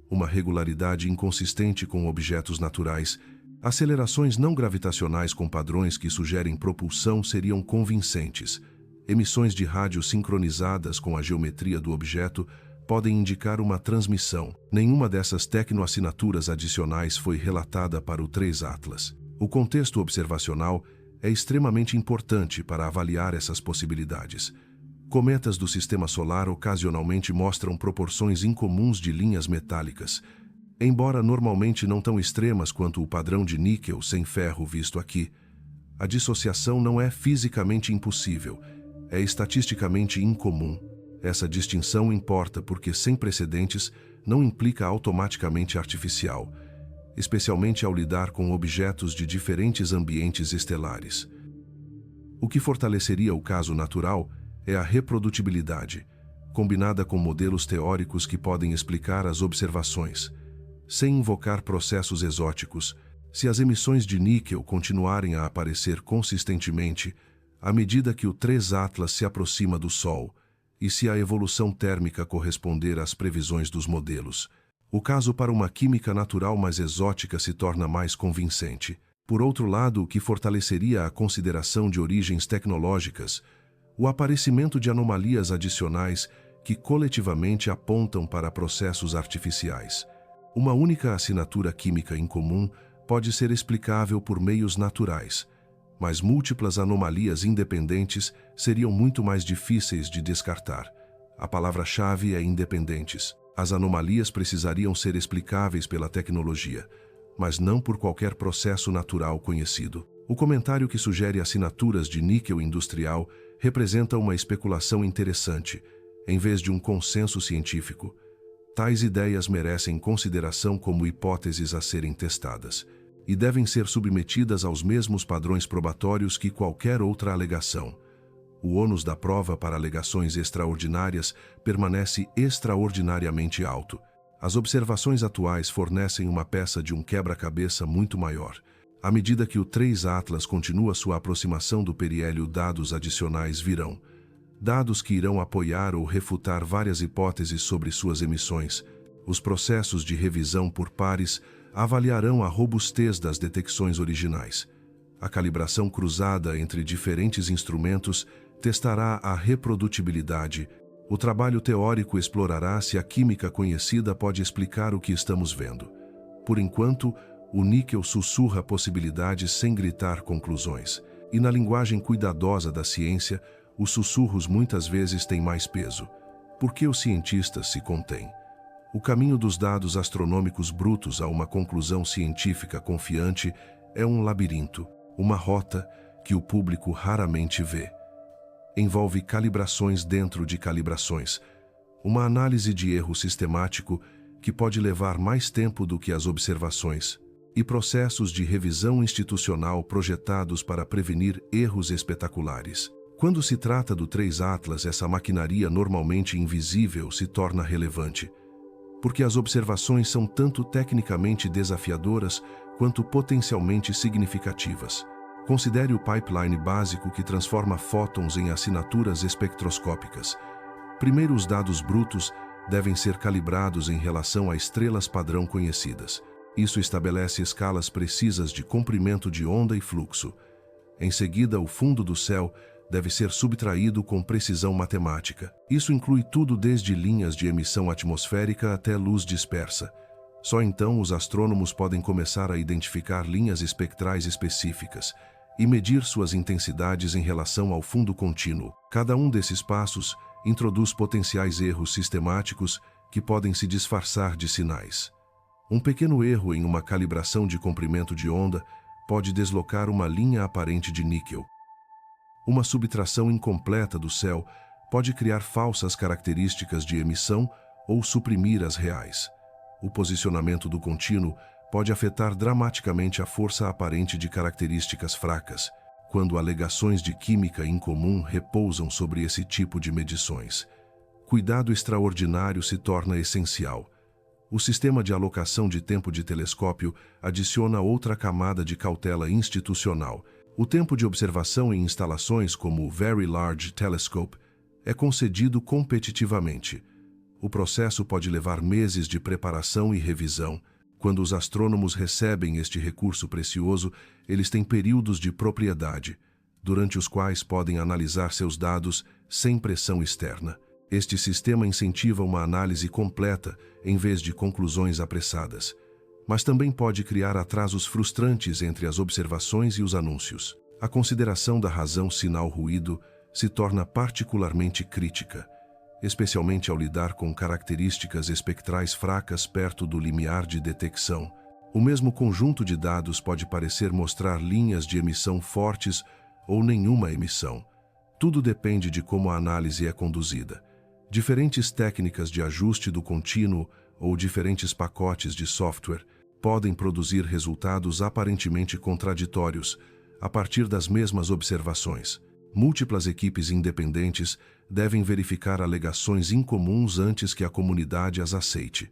uma regularidade inconsistente com objetos naturais. Acelerações não gravitacionais com padrões que sugerem propulsão seriam convincentes. Emissões de rádio sincronizadas com a geometria do objeto podem indicar uma transmissão. Nenhuma dessas tecnoassinaturas adicionais foi relatada para o 3 Atlas. O contexto observacional é extremamente importante para avaliar essas possibilidades. Cometas do sistema solar ocasionalmente mostram proporções incomuns de linhas metálicas, embora normalmente não tão extremas quanto o padrão de níquel sem ferro visto aqui. A dissociação não é fisicamente impossível, é estatisticamente incomum. Essa distinção importa porque sem precedentes não implica automaticamente artificial, especialmente ao lidar com objetos de diferentes ambientes estelares. O que fortaleceria o caso natural é a reprodutibilidade, combinada com modelos teóricos que podem explicar as observações, sem invocar processos exóticos. Se as emissões de níquel continuarem a aparecer consistentemente à medida que o 3 Atlas se aproxima do Sol, e se a evolução térmica corresponder às previsões dos modelos, o caso para uma química natural mais exótica se torna mais convincente. Por outro lado, o que fortaleceria a consideração de origens tecnológicas, o aparecimento de anomalias adicionais que coletivamente apontam para processos artificiais. Uma única assinatura química incomum pode ser explicável por meios naturais, mas múltiplas anomalias independentes seriam muito mais difíceis de descartar. A palavra-chave é independentes. As anomalias precisariam ser explicáveis pela tecnologia, mas não por qualquer processo natural conhecido. O comentário que sugere assinaturas de níquel industrial representa uma especulação interessante, em vez de um consenso científico. Tais ideias merecem consideração como hipóteses a serem testadas, e devem ser submetidas aos mesmos padrões probatórios que qualquer outra alegação. O ônus da prova para alegações extraordinárias permanece extraordinariamente alto. As observações atuais fornecem uma peça de um quebra-cabeça muito maior. À medida que o 3 Atlas continua sua aproximação do periélio, dados adicionais virão. dados que irão apoiar ou refutar várias hipóteses sobre suas emissões. Os processos de revisão por pares avaliarão a robustez das detecções originais. A calibração cruzada entre diferentes instrumentos testará a reprodutibilidade. O trabalho teórico explorará se a química conhecida pode explicar o que estamos vendo. Por enquanto, o níquel sussurra possibilidades sem gritar conclusões. E na linguagem cuidadosa da ciência, os sussurros muitas vezes têm mais peso. Por que os cientistas se contêm? O caminho dos dados astronômicos brutos a uma conclusão científica confiante é um labirinto, uma rota que o público raramente vê. Envolve calibrações dentro de calibrações, uma análise de erro sistemático que pode levar mais tempo do que as observações, e processos de revisão institucional projetados para prevenir erros espetaculares. Quando se trata do 3 Atlas, essa maquinaria normalmente invisível se torna relevante, porque as observações são tanto tecnicamente desafiadoras quanto potencialmente significativas. Considere o pipeline básico que transforma fótons em assinaturas espectroscópicas. Primeiro, os dados brutos devem ser calibrados em relação a estrelas padrão conhecidas. Isso estabelece escalas precisas de comprimento de onda e fluxo. Em seguida, o fundo do céu deve ser subtraído com precisão matemática. Isso inclui tudo desde linhas de emissão atmosférica até luz dispersa. Só então os astrônomos podem começar a identificar linhas espectrais específicas e medir suas intensidades em relação ao fundo contínuo. Cada um desses passos introduz potenciais erros sistemáticos que podem se disfarçar de sinais. Um pequeno erro em uma calibração de comprimento de onda pode deslocar uma linha aparente de níquel. Uma subtração incompleta do céu pode criar falsas características de emissão ou suprimir as reais. O posicionamento do contínuo pode afetar dramaticamente a força aparente de características fracas, quando alegações de química incomum repousam sobre esse tipo de medições. Cuidado extraordinário se torna essencial. O sistema de alocação de tempo de telescópio adiciona outra camada de cautela institucional. O tempo de observação em instalações como o Very Large Telescope é concedido competitivamente. O processo pode levar meses de preparação e revisão. Quando os astrônomos recebem este recurso precioso, eles têm períodos de propriedade, durante os quais podem analisar seus dados sem pressão externa. Este sistema incentiva uma análise completa em vez de conclusões apressadas, mas também pode criar atrasos frustrantes entre as observações e os anúncios. A consideração da razão sinal-ruído se torna particularmente crítica, especialmente ao lidar com características espectrais fracas perto do limiar de detecção. O mesmo conjunto de dados pode parecer mostrar linhas de emissão fortes ou nenhuma emissão. Tudo depende de como a análise é conduzida. Diferentes técnicas de ajuste do contínuo ou diferentes pacotes de software podem produzir resultados aparentemente contraditórios a partir das mesmas observações. Múltiplas equipes independentes devem verificar alegações incomuns antes que a comunidade as aceite.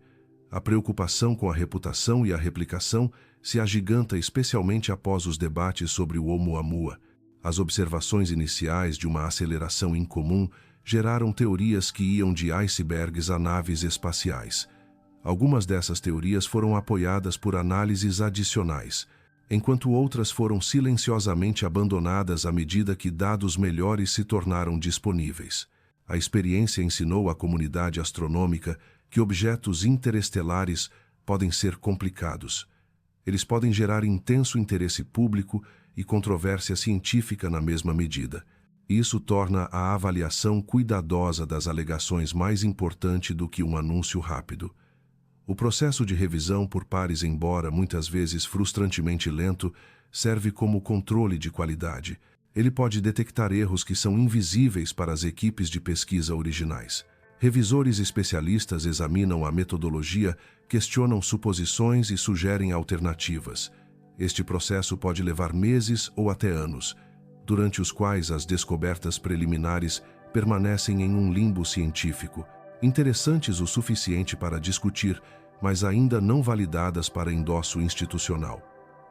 A preocupação com a reputação e a replicação se agiganta especialmente após os debates sobre o Oumuamua. As observações iniciais de uma aceleração incomum geraram teorias que iam de icebergs a naves espaciais. Algumas dessas teorias foram apoiadas por análises adicionais, enquanto outras foram silenciosamente abandonadas à medida que dados melhores se tornaram disponíveis. A experiência ensinou à comunidade astronômica que objetos interestelares podem ser complicados. Eles podem gerar intenso interesse público e controvérsia científica na mesma medida. Isso torna a avaliação cuidadosa das alegações mais importante do que um anúncio rápido. O processo de revisão por pares, embora muitas vezes frustrantemente lento, serve como controle de qualidade. Ele pode detectar erros que são invisíveis para as equipes de pesquisa originais. Revisores especialistas examinam a metodologia, questionam suposições e sugerem alternativas. Este processo pode levar meses ou até anos, durante os quais as descobertas preliminares permanecem em um limbo científico, interessantes o suficiente para discutir, mas ainda não validadas para endosso institucional.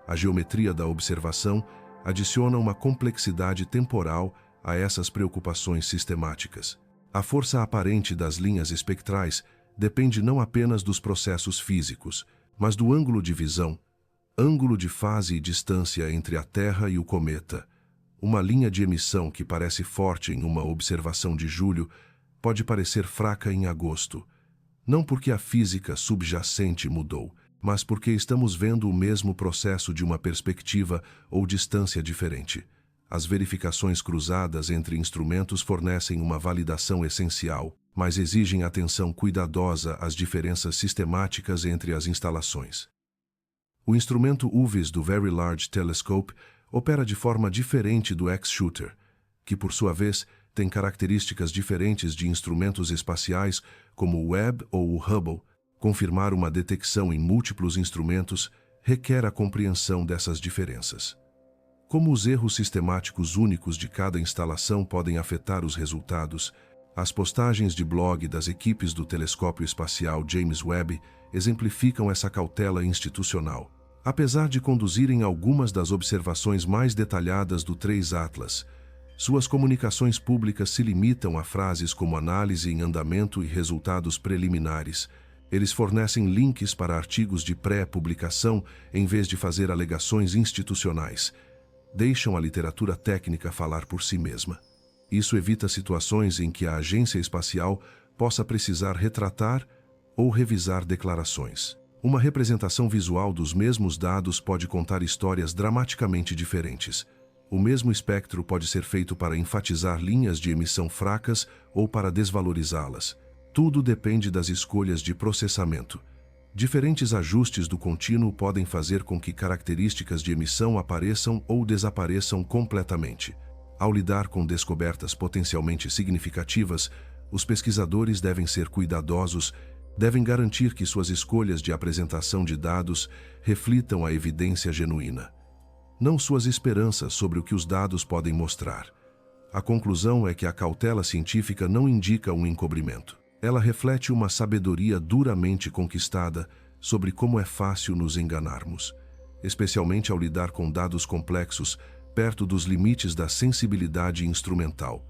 A geometria da observação adiciona uma complexidade temporal a essas preocupações sistemáticas. A força aparente das linhas espectrais depende não apenas dos processos físicos, mas do ângulo de visão, ângulo de fase e distância entre a Terra e o cometa. Uma linha de emissão que parece forte em uma observação de julho pode parecer fraca em agosto, não porque a física subjacente mudou, mas porque estamos vendo o mesmo processo de uma perspectiva ou distância diferente. As verificações cruzadas entre instrumentos fornecem uma validação essencial, mas exigem atenção cuidadosa às diferenças sistemáticas entre as instalações. O instrumento UVIS do Very Large Telescope opera de forma diferente do X-Shooter, que por sua vez tem características diferentes de instrumentos espaciais como o Webb ou o Hubble. Confirmar uma detecção em múltiplos instrumentos requer a compreensão dessas diferenças. Como os erros sistemáticos únicos de cada instalação podem afetar os resultados, as postagens de blog das equipes do Telescópio Espacial James Webb exemplificam essa cautela institucional. Apesar de conduzirem algumas das observações mais detalhadas do 3 Atlas, suas comunicações públicas se limitam a frases como análise em andamento e resultados preliminares. Eles fornecem links para artigos de pré-publicação em vez de fazer alegações institucionais. Deixam a literatura técnica falar por si mesma. Isso evita situações em que a agência espacial possa precisar retratar ou revisar declarações. Uma representação visual dos mesmos dados pode contar histórias dramaticamente diferentes. O mesmo espectro pode ser feito para enfatizar linhas de emissão fracas ou para desvalorizá-las. Tudo depende das escolhas de processamento. Diferentes ajustes do contínuo podem fazer com que características de emissão apareçam ou desapareçam completamente. Ao lidar com descobertas potencialmente significativas, os pesquisadores devem ser cuidadosos, devem garantir que suas escolhas de apresentação de dados reflitam a evidência genuína, não suas esperanças sobre o que os dados podem mostrar. A conclusão é que a cautela científica não indica um encobrimento. Ela reflete uma sabedoria duramente conquistada sobre como é fácil nos enganarmos, especialmente ao lidar com dados complexos perto dos limites da sensibilidade instrumental.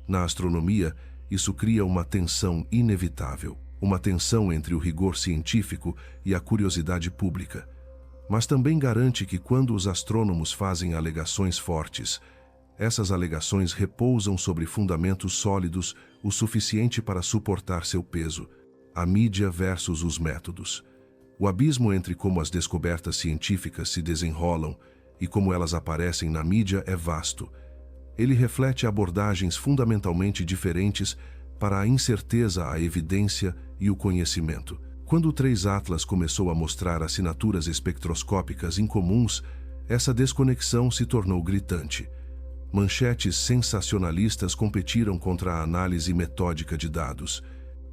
Na astronomia, isso cria uma tensão inevitável, uma tensão entre o rigor científico e a curiosidade pública. Mas também garante que quando os astrônomos fazem alegações fortes, essas alegações repousam sobre fundamentos sólidos o suficiente para suportar seu peso, a mídia versus os métodos. O abismo entre como as descobertas científicas se desenrolam e como elas aparecem na mídia é vasto. Ele reflete abordagens fundamentalmente diferentes para a incerteza, a evidência e o conhecimento. Quando o 3 Atlas começou a mostrar assinaturas espectroscópicas incomuns, essa desconexão se tornou gritante. Manchetes sensacionalistas competiram contra a análise metódica de dados,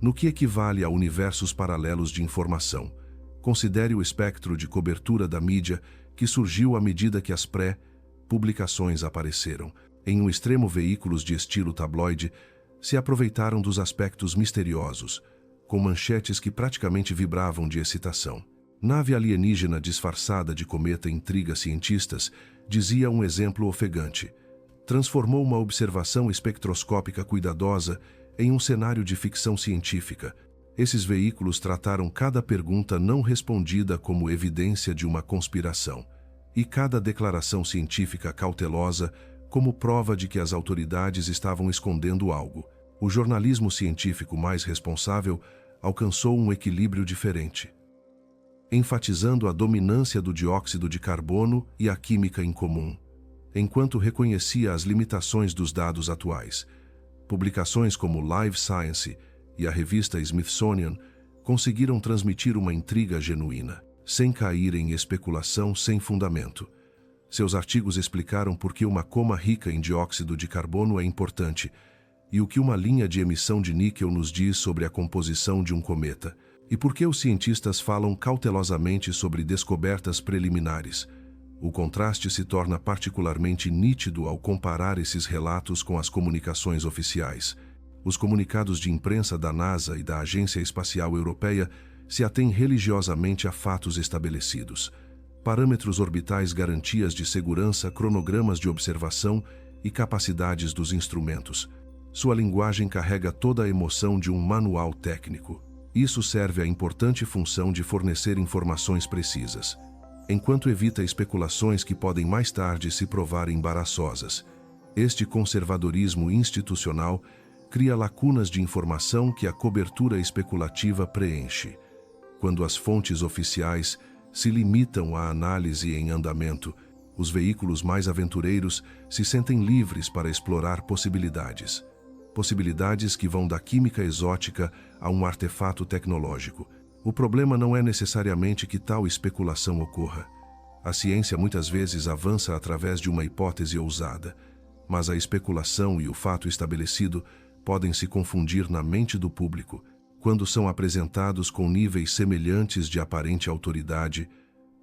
no que equivale a universos paralelos de informação. Considere o espectro de cobertura da mídia que surgiu à medida que as pré-publicações apareceram. Em um extremo, veículos de estilo tabloide se aproveitaram dos aspectos misteriosos, com manchetes que praticamente vibravam de excitação. Nave alienígena disfarçada de cometa intriga cientistas, dizia um exemplo ofegante. Transformou uma observação espectroscópica cuidadosa em um cenário de ficção científica. Esses veículos trataram cada pergunta não respondida como evidência de uma conspiração, e cada declaração científica cautelosa como prova de que as autoridades estavam escondendo algo. O jornalismo científico mais responsável alcançou um equilíbrio diferente, enfatizando a dominância do dióxido de carbono e a química incomum, enquanto reconhecia as limitações dos dados atuais. Publicações como Live Science e a revista Smithsonian conseguiram transmitir uma intriga genuína, sem cair em especulação sem fundamento. Seus artigos explicaram por que uma coma rica em dióxido de carbono é importante e o que uma linha de emissão de níquel nos diz sobre a composição de um cometa, e por que os cientistas falam cautelosamente sobre descobertas preliminares. O contraste se torna particularmente nítido ao comparar esses relatos com as comunicações oficiais. Os comunicados de imprensa da NASA e da Agência Espacial Europeia se atêm religiosamente a fatos estabelecidos. Parâmetros orbitais, garantias de segurança, cronogramas de observação e capacidades dos instrumentos. Sua linguagem carrega toda a emoção de um manual técnico. Isso serve à importante função de fornecer informações precisas, enquanto evita especulações que podem mais tarde se provar embaraçosas. Este conservadorismo institucional cria lacunas de informação que a cobertura especulativa preenche. Quando as fontes oficiais se limitam à análise em andamento, os veículos mais aventureiros se sentem livres para explorar possibilidades. Possibilidades que vão da química exótica a um artefato tecnológico. O problema não é necessariamente que tal especulação ocorra. A ciência muitas vezes avança através de uma hipótese ousada, mas a especulação e o fato estabelecido podem se confundir na mente do público quando são apresentados com níveis semelhantes de aparente autoridade.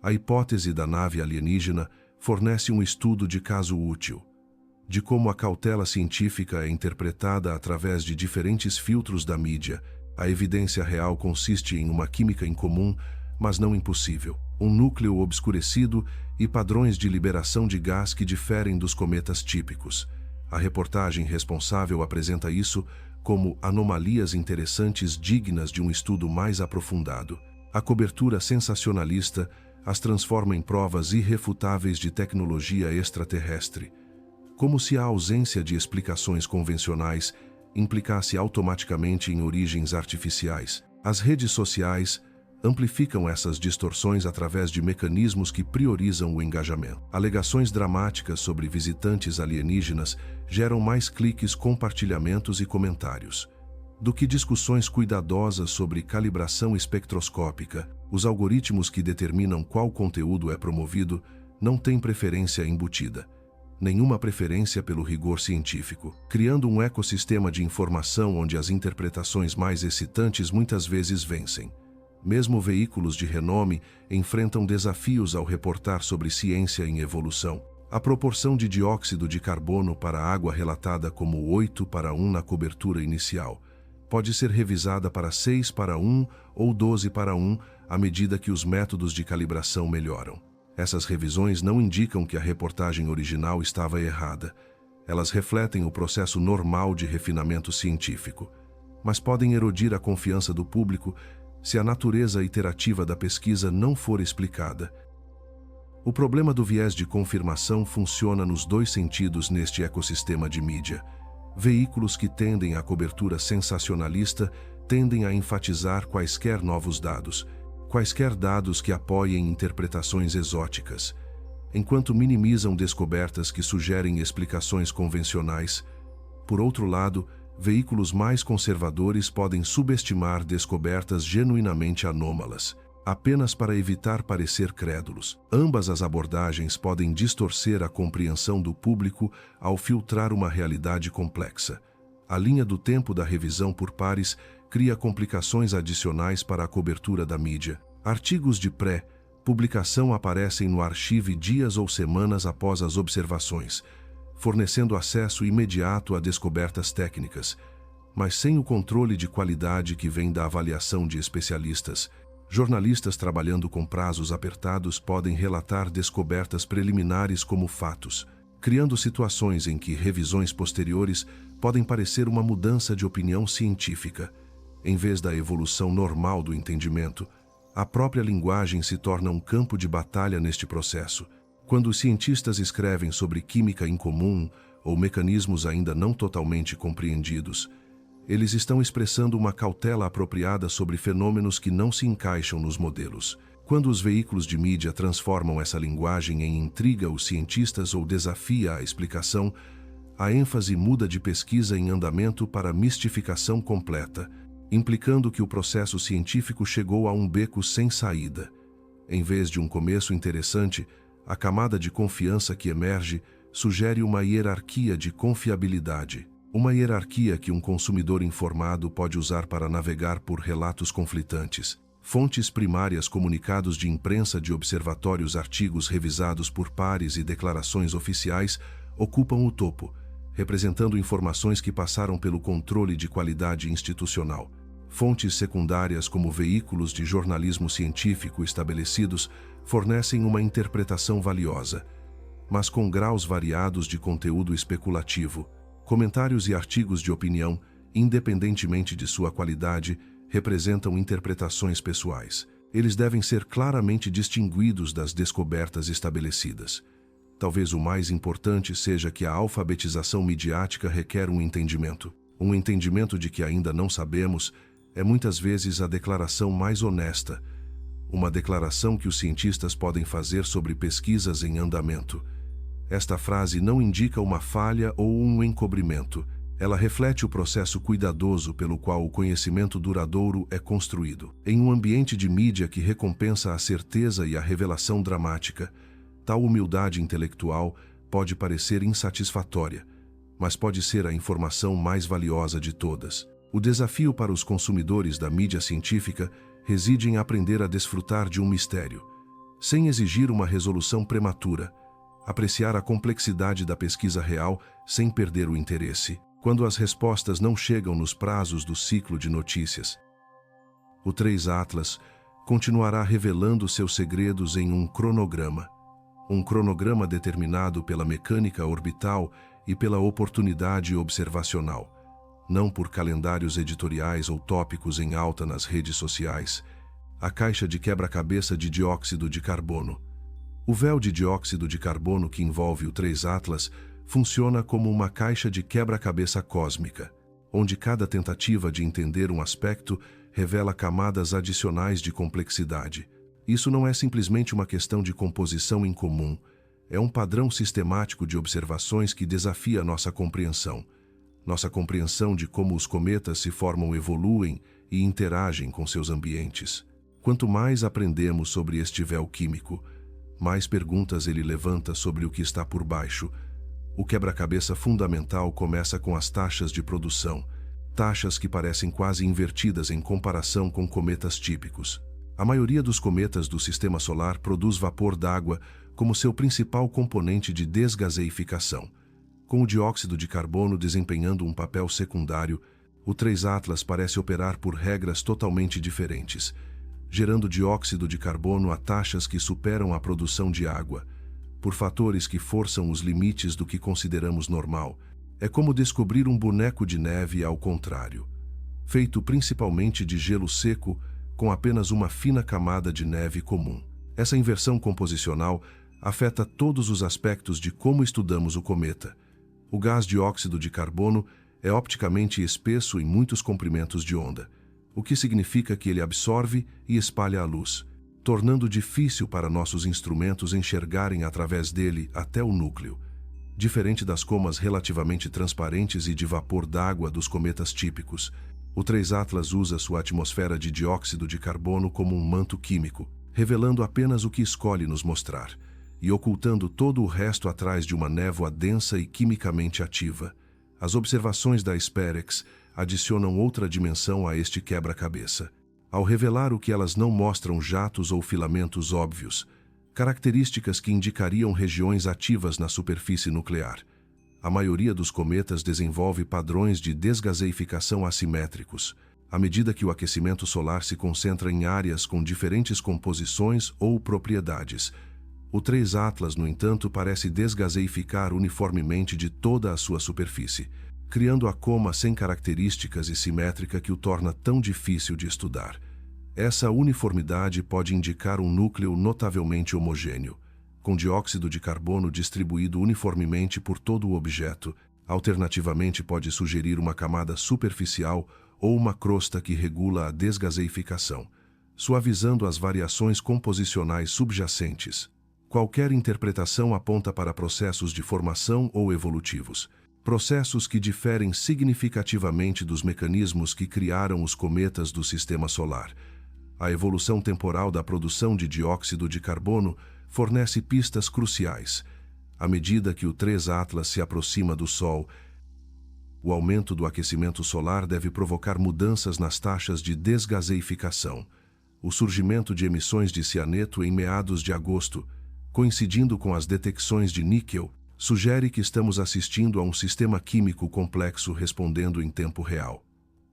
A hipótese da nave alienígena fornece um estudo de caso útil, de como a cautela científica é interpretada através de diferentes filtros da mídia. A evidência real consiste em uma química incomum, mas não impossível, um núcleo obscurecido e padrões de liberação de gás que diferem dos cometas típicos. A reportagem responsável apresenta isso como anomalias interessantes dignas de um estudo mais aprofundado. A cobertura sensacionalista as transforma em provas irrefutáveis de tecnologia extraterrestre, como se a ausência de explicações convencionais implicasse automaticamente em origens artificiais. As redes sociais amplificam essas distorções através de mecanismos que priorizam o engajamento. Alegações dramáticas sobre visitantes alienígenas geram mais cliques, compartilhamentos e comentários do que discussões cuidadosas sobre calibração espectroscópica. Os algoritmos que determinam qual conteúdo é promovido não têm preferência embutida, nenhuma preferência pelo rigor científico, criando um ecossistema de informação onde as interpretações mais excitantes muitas vezes vencem. Mesmo veículos de renome enfrentam desafios ao reportar sobre ciência em evolução. A proporção de dióxido de carbono para a água relatada como 8:1 na cobertura inicial pode ser revisada para 6:1 ou 12:1 à medida que os métodos de calibração melhoram. Essas revisões não indicam que a reportagem original estava errada. Elas refletem o processo normal de refinamento científico, mas podem erodir a confiança do público se a natureza iterativa da pesquisa não for explicada. O problema do viés de confirmação funciona nos dois sentidos neste ecossistema de mídia. Veículos que tendem à cobertura sensacionalista tendem a enfatizar quaisquer novos dados, quaisquer dados que apoiem interpretações exóticas, enquanto minimizam descobertas que sugerem explicações convencionais. Por outro lado, veículos mais conservadores podem subestimar descobertas genuinamente anômalas, apenas para evitar parecer crédulos. Ambas as abordagens podem distorcer a compreensão do público ao filtrar uma realidade complexa. A linha do tempo da revisão por pares cria complicações adicionais para a cobertura da mídia. Artigos de pré-publicação aparecem no arquivo dias ou semanas após as observações, fornecendo acesso imediato a descobertas técnicas, mas sem o controle de qualidade que vem da avaliação de especialistas. Jornalistas trabalhando com prazos apertados podem relatar descobertas preliminares como fatos, criando situações em que revisões posteriores podem parecer uma mudança de opinião científica. Em vez da evolução normal do entendimento, a própria linguagem se torna um campo de batalha neste processo. Quando os cientistas escrevem sobre química incomum ou mecanismos ainda não totalmente compreendidos, eles estão expressando uma cautela apropriada sobre fenômenos que não se encaixam nos modelos. Quando os veículos de mídia transformam essa linguagem em intriga os cientistas ou desafia a explicação, a ênfase muda de pesquisa em andamento para mistificação completa, implicando que o processo científico chegou a um beco sem saída. Em vez de um começo interessante, a camada de confiança que emerge sugere uma hierarquia de confiabilidade. Uma hierarquia que um consumidor informado pode usar para navegar por relatos conflitantes. Fontes primárias, comunicados de imprensa de observatórios, artigos revisados por pares e declarações oficiais ocupam o topo, representando informações que passaram pelo controle de qualidade institucional. Fontes secundárias, como veículos de jornalismo científico estabelecidos, fornecem uma interpretação valiosa. mas com graus variados de conteúdo especulativo. Comentários e artigos de opinião, independentemente de sua qualidade, representam interpretações pessoais. Eles devem ser claramente distinguidos das descobertas estabelecidas. Talvez o mais importante seja que a alfabetização midiática requer um entendimento. Um entendimento de que ainda não sabemos é muitas vezes a declaração mais honesta, uma declaração que os cientistas podem fazer sobre pesquisas em andamento. Esta frase não indica uma falha ou um encobrimento. Ela reflete o processo cuidadoso pelo qual o conhecimento duradouro é construído. Em um ambiente de mídia que recompensa a certeza e a revelação dramática, tal humildade intelectual pode parecer insatisfatória, mas pode ser a informação mais valiosa de todas. O desafio para os consumidores da mídia científica reside em aprender a desfrutar de um mistério, sem exigir uma resolução prematura, apreciar a complexidade da pesquisa real sem perder o interesse. Quando as respostas não chegam nos prazos do ciclo de notícias, o 3 Atlas continuará revelando seus segredos em um cronograma determinado pela mecânica orbital e pela oportunidade observacional, não por calendários editoriais ou tópicos em alta nas redes sociais. A caixa de quebra-cabeça de dióxido de carbono. O véu de dióxido de carbono que envolve o 3 Atlas funciona como uma caixa de quebra-cabeça cósmica, onde cada tentativa de entender um aspecto revela camadas adicionais de complexidade. Isso não é simplesmente uma questão de composição incomum, é um padrão sistemático de observações que desafia nossa compreensão de como os cometas se formam, evoluem e interagem com seus ambientes. Quanto mais aprendemos sobre este véu químico, mais perguntas ele levanta sobre o que está por baixo. O quebra-cabeça fundamental começa com as taxas de produção, taxas que parecem quase invertidas em comparação com cometas típicos. A maioria dos cometas do Sistema Solar produz vapor d'água como seu principal componente de desgaseificação. Com o dióxido de carbono desempenhando um papel secundário, o 3 Atlas parece operar por regras totalmente diferentes, gerando dióxido de carbono a taxas que superam a produção de água, por fatores que forçam os limites do que consideramos normal. É como descobrir um boneco de neve ao contrário, feito principalmente de gelo seco com apenas uma fina camada de neve comum. Essa inversão composicional afeta todos os aspectos de como estudamos o cometa. O gás dióxido de carbono é opticamente espesso em muitos comprimentos de onda, o que significa que ele absorve e espalha a luz, tornando difícil para nossos instrumentos enxergarem através dele até o núcleo. Diferente das comas relativamente transparentes e de vapor d'água dos cometas típicos, o 3 Atlas usa sua atmosfera de dióxido de carbono como um manto químico, revelando apenas o que escolhe nos mostrar, e ocultando todo o resto atrás de uma névoa densa e quimicamente ativa. As observações da SpaceX adicionam outra dimensão a este quebra-cabeça. Ao revelar o que elas não mostram, jatos ou filamentos óbvios, características que indicariam regiões ativas na superfície nuclear. A maioria dos cometas desenvolve padrões de desgaseificação assimétricos, à medida que o aquecimento solar se concentra em áreas com diferentes composições ou propriedades. O 3 Atlas, no entanto, parece desgaseificar uniformemente de toda a sua superfície, criando a coma sem características e simétrica que o torna tão difícil de estudar. Essa uniformidade pode indicar um núcleo notavelmente homogêneo, com dióxido de carbono distribuído uniformemente por todo o objeto. Alternativamente, pode sugerir uma camada superficial ou uma crosta que regula a desgaseificação, suavizando as variações composicionais subjacentes. Qualquer interpretação aponta para processos de formação ou evolutivos, processos que diferem significativamente dos mecanismos que criaram os cometas do Sistema Solar. A evolução temporal da produção de dióxido de carbono fornece pistas cruciais. À medida que o 3 Atlas se aproxima do Sol, o aumento do aquecimento solar deve provocar mudanças nas taxas de desgaseificação. O surgimento de emissões de cianeto em meados de agosto, coincidindo com as detecções de níquel, sugere que estamos assistindo a um sistema químico complexo respondendo em tempo real.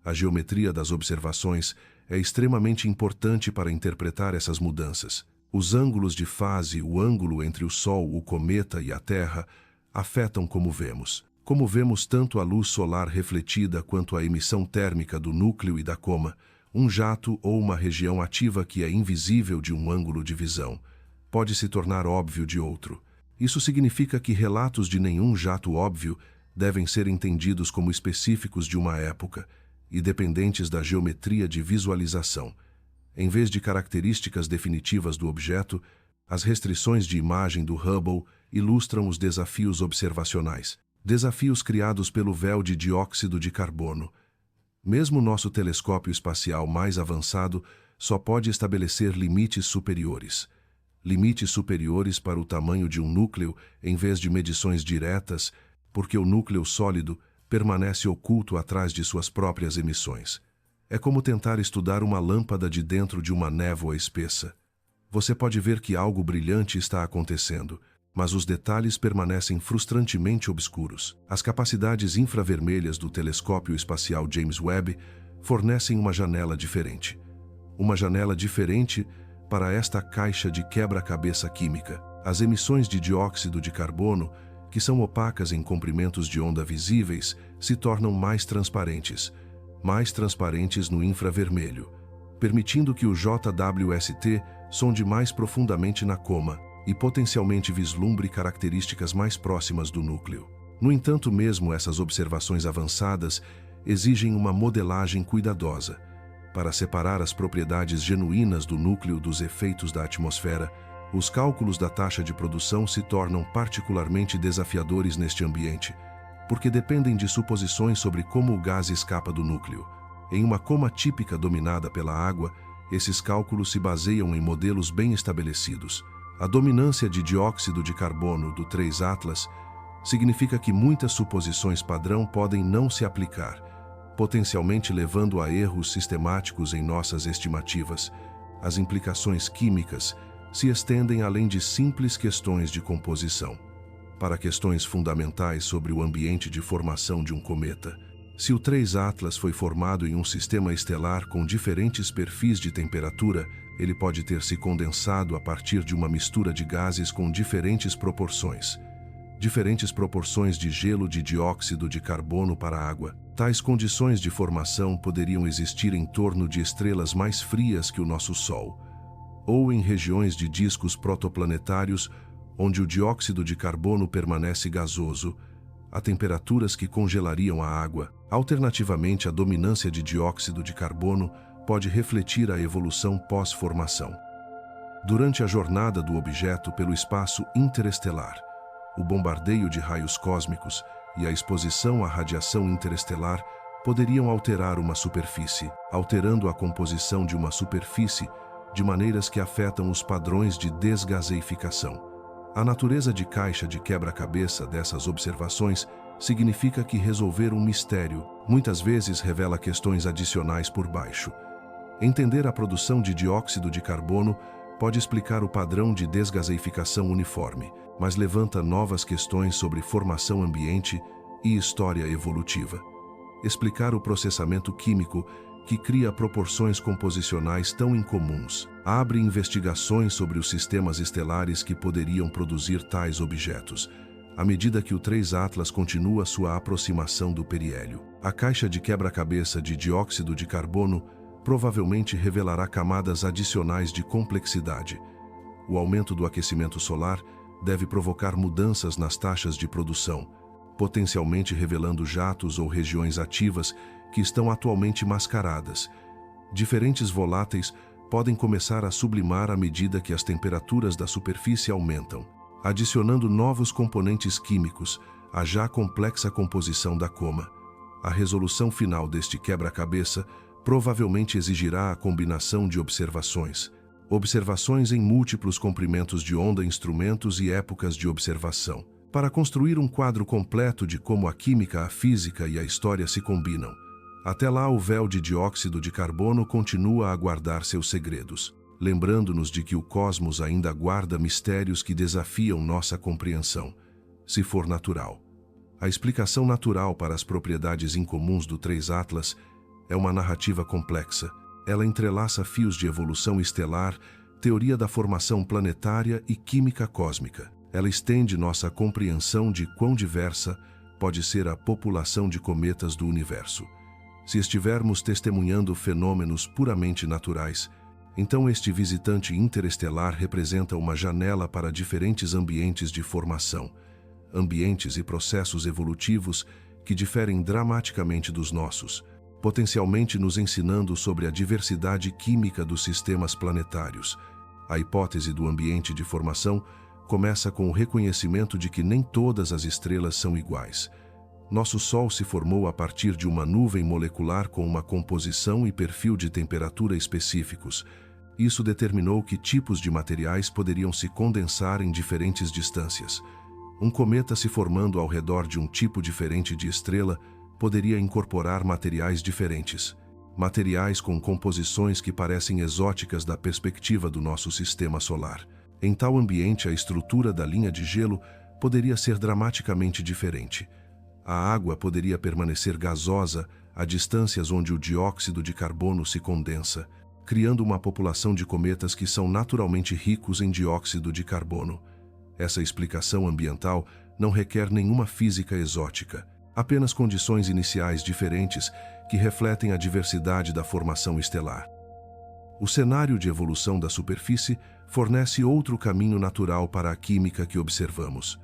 A geometria das observações é extremamente importante para interpretar essas mudanças. Os ângulos de fase, o ângulo entre o Sol, o cometa e a Terra, afetam como vemos. Como vemos tanto a luz solar refletida quanto a emissão térmica do núcleo e da coma, um jato ou uma região ativa que é invisível de um ângulo de visão pode se tornar óbvio de outro. Isso significa que relatos de nenhum jato óbvio devem ser entendidos como específicos de uma época e dependentes da geometria de visualização. Em vez de características definitivas do objeto, as restrições de imagem do Hubble ilustram os desafios observacionais, desafios criados pelo véu de dióxido de carbono. Mesmo nosso telescópio espacial mais avançado só pode estabelecer limites superiores. Limites superiores para o tamanho de um núcleo em vez de medições diretas, porque o núcleo sólido permanece oculto atrás de suas próprias emissões. É como tentar estudar uma lâmpada de dentro de uma névoa espessa. Você pode ver que algo brilhante está acontecendo, mas os detalhes permanecem frustrantemente obscuros. As capacidades infravermelhas do telescópio espacial James Webb fornecem uma janela diferente. Uma janela diferente para esta caixa de quebra-cabeça química. As emissões de dióxido de carbono, que são opacas em comprimentos de onda visíveis, se tornam mais transparentes no infravermelho, permitindo que o JWST sonde mais profundamente na coma e potencialmente vislumbre características mais próximas do núcleo. No entanto, mesmo essas observações avançadas exigem uma modelagem cuidadosa. Para separar as propriedades genuínas do núcleo dos efeitos da atmosfera, os cálculos da taxa de produção se tornam particularmente desafiadores neste ambiente, porque dependem de suposições sobre como o gás escapa do núcleo. Em uma coma típica dominada pela água, esses cálculos se baseiam em modelos bem estabelecidos. A dominância de dióxido de carbono do 3 Atlas significa que muitas suposições padrão podem não se aplicar, potencialmente levando a erros sistemáticos em nossas estimativas. As implicações químicas se estendem além de simples questões de composição, para questões fundamentais sobre o ambiente de formação de um cometa. Se o 3 Atlas foi formado em um sistema estelar com diferentes perfis de temperatura, ele pode ter se condensado a partir de uma mistura de gases com diferentes proporções de gelo de dióxido de carbono para água. Tais condições de formação poderiam existir em torno de estrelas mais frias que o nosso Sol, ou em regiões de discos protoplanetários onde o dióxido de carbono permanece gasoso, a temperaturas que congelariam a água. Alternativamente, a dominância de dióxido de carbono pode refletir a evolução pós-formação. Durante a jornada do objeto pelo espaço interestelar, o bombardeio de raios cósmicos e a exposição à radiação interestelar poderiam alterar uma superfície, alterando a composição de uma superfície de maneiras que afetam os padrões de desgaseificação. A natureza de caixa de quebra-cabeça dessas observações significa que resolver um mistério muitas vezes revela questões adicionais por baixo. Entender a produção de dióxido de carbono pode explicar o padrão de desgaseificação uniforme, mas levanta novas questões sobre formação ambiente e história evolutiva. Explicar o processamento químico que cria proporções composicionais tão incomuns abre investigações sobre os sistemas estelares que poderiam produzir tais objetos, à medida que o 3 Atlas continua sua aproximação do periélio. A caixa de quebra-cabeça de dióxido de carbono provavelmente revelará camadas adicionais de complexidade. O aumento do aquecimento solar deve provocar mudanças nas taxas de produção, potencialmente revelando jatos ou regiões ativas que estão atualmente mascaradas. Diferentes voláteis podem começar a sublimar à medida que as temperaturas da superfície aumentam, adicionando novos componentes químicos à já complexa composição da coma. A resolução final deste quebra-cabeça provavelmente exigirá a combinação de observações em múltiplos comprimentos de onda, instrumentos e épocas de observação, para construir um quadro completo de como a química, a física e a história se combinam. Até lá, o véu de dióxido de carbono continua a guardar seus segredos, lembrando-nos de que o cosmos ainda guarda mistérios que desafiam nossa compreensão, se for natural. A explicação natural para as propriedades incomuns do 3 Atlas é uma narrativa complexa. Ela entrelaça fios de evolução estelar teoria da formação planetária e química cósmica. Ela estende nossa compreensão de quão diversa pode ser a população de cometas do universo. Se estivermos testemunhando fenômenos puramente naturais, então este visitante interestelar representa uma janela para diferentes ambientes de formação, ambientes e processos evolutivos que diferem dramaticamente dos nossos, potencialmente nos ensinando sobre a diversidade química dos sistemas planetários. A hipótese do ambiente de formação começa com o reconhecimento de que nem todas as estrelas são iguais. Nosso Sol se formou a partir de uma nuvem molecular com uma composição e perfil de temperatura específicos. Isso determinou que tipos de materiais poderiam se condensar em diferentes distâncias. Um cometa se formando ao redor de um tipo diferente de estrela poderia incorporar materiais diferentes, materiais com composições que parecem exóticas da perspectiva do nosso sistema solar. Em tal ambiente, a estrutura da linha de gelo poderia ser dramaticamente diferente. A água poderia permanecer gasosa a distâncias onde o dióxido de carbono se condensa, criando uma população de cometas que são naturalmente ricos em dióxido de carbono. Essa explicação ambiental não requer nenhuma física exótica, apenas condições iniciais diferentes que refletem a diversidade da formação estelar. O cenário de evolução da superfície fornece outro caminho natural para a química que observamos.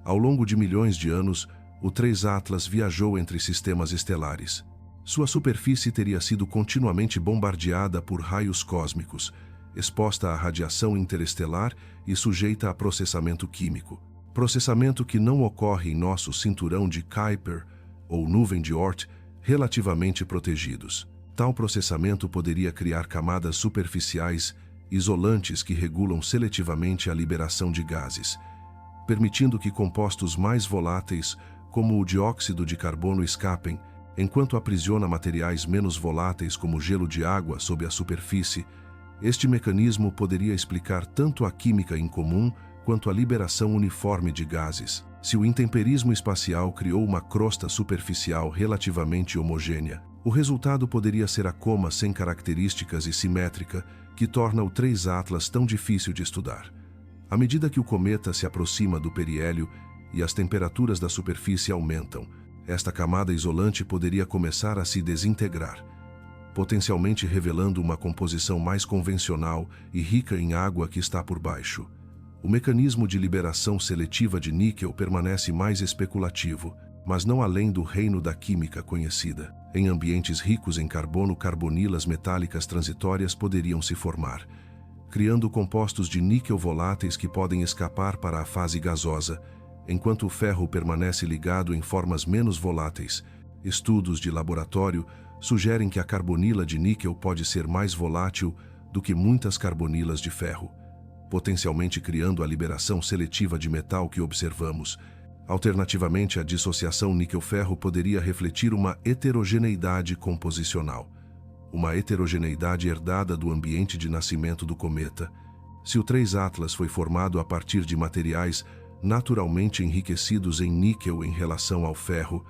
Ao longo de milhões de anos, o 3 Atlas viajou entre sistemas estelares. Sua superfície teria sido continuamente bombardeada por raios cósmicos, exposta à radiação interestelar e sujeita a processamento químico. Processamento que não ocorre em nosso cinturão de Kuiper ou nuvem de Oort, relativamente protegidos. Tal processamento poderia criar camadas superficiais isolantes que regulam seletivamente a liberação de gases, permitindo que compostos mais voláteis, como o dióxido de carbono, escapem, enquanto aprisiona materiais menos voláteis como gelo de água sob a superfície. Este mecanismo poderia explicar tanto a química incomum quanto a liberação uniforme de gases. Se o intemperismo espacial criou uma crosta superficial relativamente homogênea, o resultado poderia ser a coma sem características e simétrica que torna o 3 Atlas tão difícil de estudar. À medida que o cometa se aproxima do periélio e as temperaturas da superfície aumentam, esta camada isolante poderia começar a se desintegrar, potencialmente revelando uma composição mais convencional e rica em água que está por baixo. O mecanismo de liberação seletiva de níquel permanece mais especulativo, mas não além do reino da química conhecida. Em ambientes ricos em carbono, carbonilas metálicas transitórias poderiam se formar, criando compostos de níquel voláteis que podem escapar para a fase gasosa, enquanto o ferro permanece ligado em formas menos voláteis. Estudos de laboratório sugerem que a carbonila de níquel pode ser mais volátil do que muitas carbonilas de ferro, potencialmente criando a liberação seletiva de metal que observamos. Alternativamente, a dissociação níquel-ferro poderia refletir uma heterogeneidade composicional, uma heterogeneidade herdada do ambiente de nascimento do cometa. Se o 3 Atlas foi formado a partir de materiais naturalmente enriquecidos em níquel em relação ao ferro,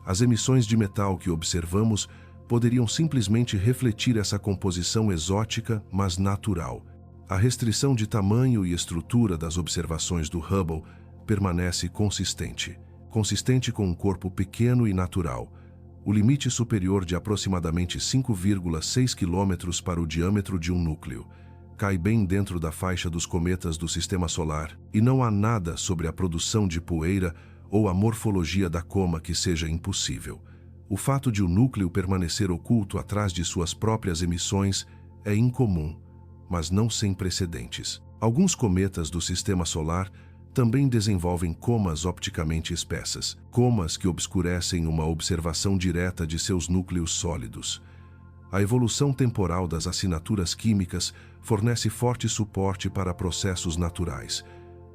as emissões de metal que observamos poderiam simplesmente refletir essa composição exótica, mas natural. A restrição de tamanho e estrutura das observações do Hubble permanece consistente com um corpo pequeno e natural. O limite superior de aproximadamente 5,6 km para o diâmetro de um núcleo cai bem dentro da faixa dos cometas do Sistema Solar, e não há nada sobre a produção de poeira ou a morfologia da coma que seja impossível. O fato de o núcleo permanecer oculto atrás de suas próprias emissões é incomum, mas não sem precedentes. Alguns cometas do Sistema Solar também desenvolvem comas opticamente espessas, comas que obscurecem uma observação direta de seus núcleos sólidos. A evolução temporal das assinaturas químicas fornece forte suporte para processos naturais.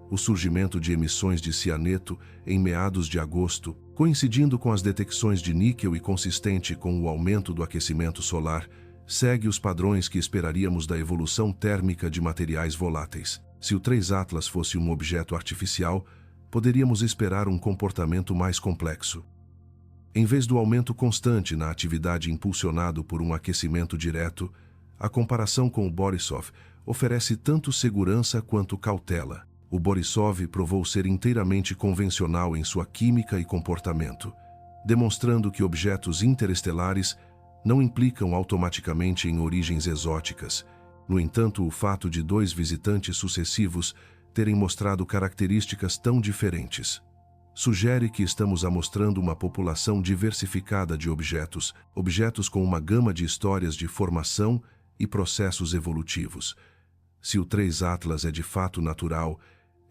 O surgimento de emissões de cianeto em meados de agosto, coincidindo com as detecções de níquel e consistente com o aumento do aquecimento solar, segue os padrões que esperaríamos da evolução térmica de materiais voláteis. Se o 3 Atlas fosse um objeto artificial, poderíamos esperar um comportamento mais complexo. Em vez do aumento constante na atividade impulsionado por um aquecimento direto, a comparação com o Borisov, oferece tanto segurança quanto cautela. O Borisov provou ser inteiramente convencional em sua química e comportamento, demonstrando que objetos interestelares não implicam automaticamente em origens exóticas. No entanto, o fato de 2 visitantes sucessivos terem mostrado características tão diferentes sugere que estamos amostrando uma população diversificada de objetos com uma gama de histórias de formação e processos evolutivos. Se o 3 Atlas é de fato natural,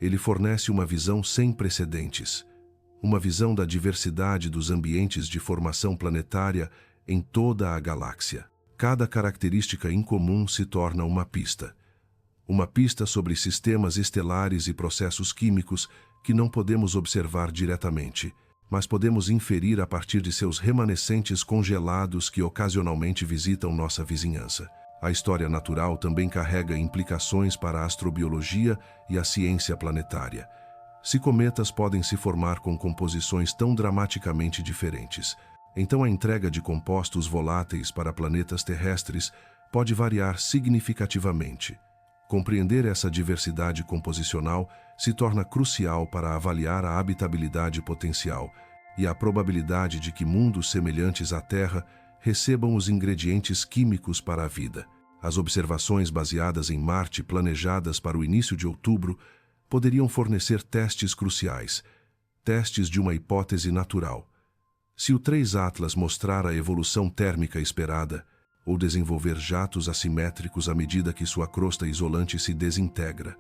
ele fornece uma visão sem precedentes, uma visão da diversidade dos ambientes de formação planetária em toda a galáxia. Cada característica incomum se torna uma pista sobre sistemas estelares e processos químicos que não podemos observar diretamente, mas podemos inferir a partir de seus remanescentes congelados que ocasionalmente visitam nossa vizinhança. A história natural também carrega implicações para a astrobiologia e a ciência planetária. Se cometas podem se formar com composições tão dramaticamente diferentes, então a entrega de compostos voláteis para planetas terrestres pode variar significativamente. Compreender essa diversidade composicional se torna crucial para avaliar a habitabilidade potencial e a probabilidade de que mundos semelhantes à Terra recebam os ingredientes químicos para a vida. As observações baseadas em Marte planejadas para o início de outubro poderiam fornecer testes cruciais, testes de uma hipótese natural. Se o 3 Atlas mostrar a evolução térmica esperada, ou desenvolver jatos assimétricos à medida que sua crosta isolante se desintegra,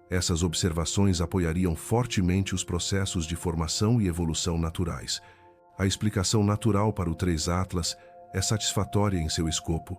essas observações apoiariam fortemente os processos de formação e evolução naturais. A explicação natural para o 3 Atlas é satisfatória em seu escopo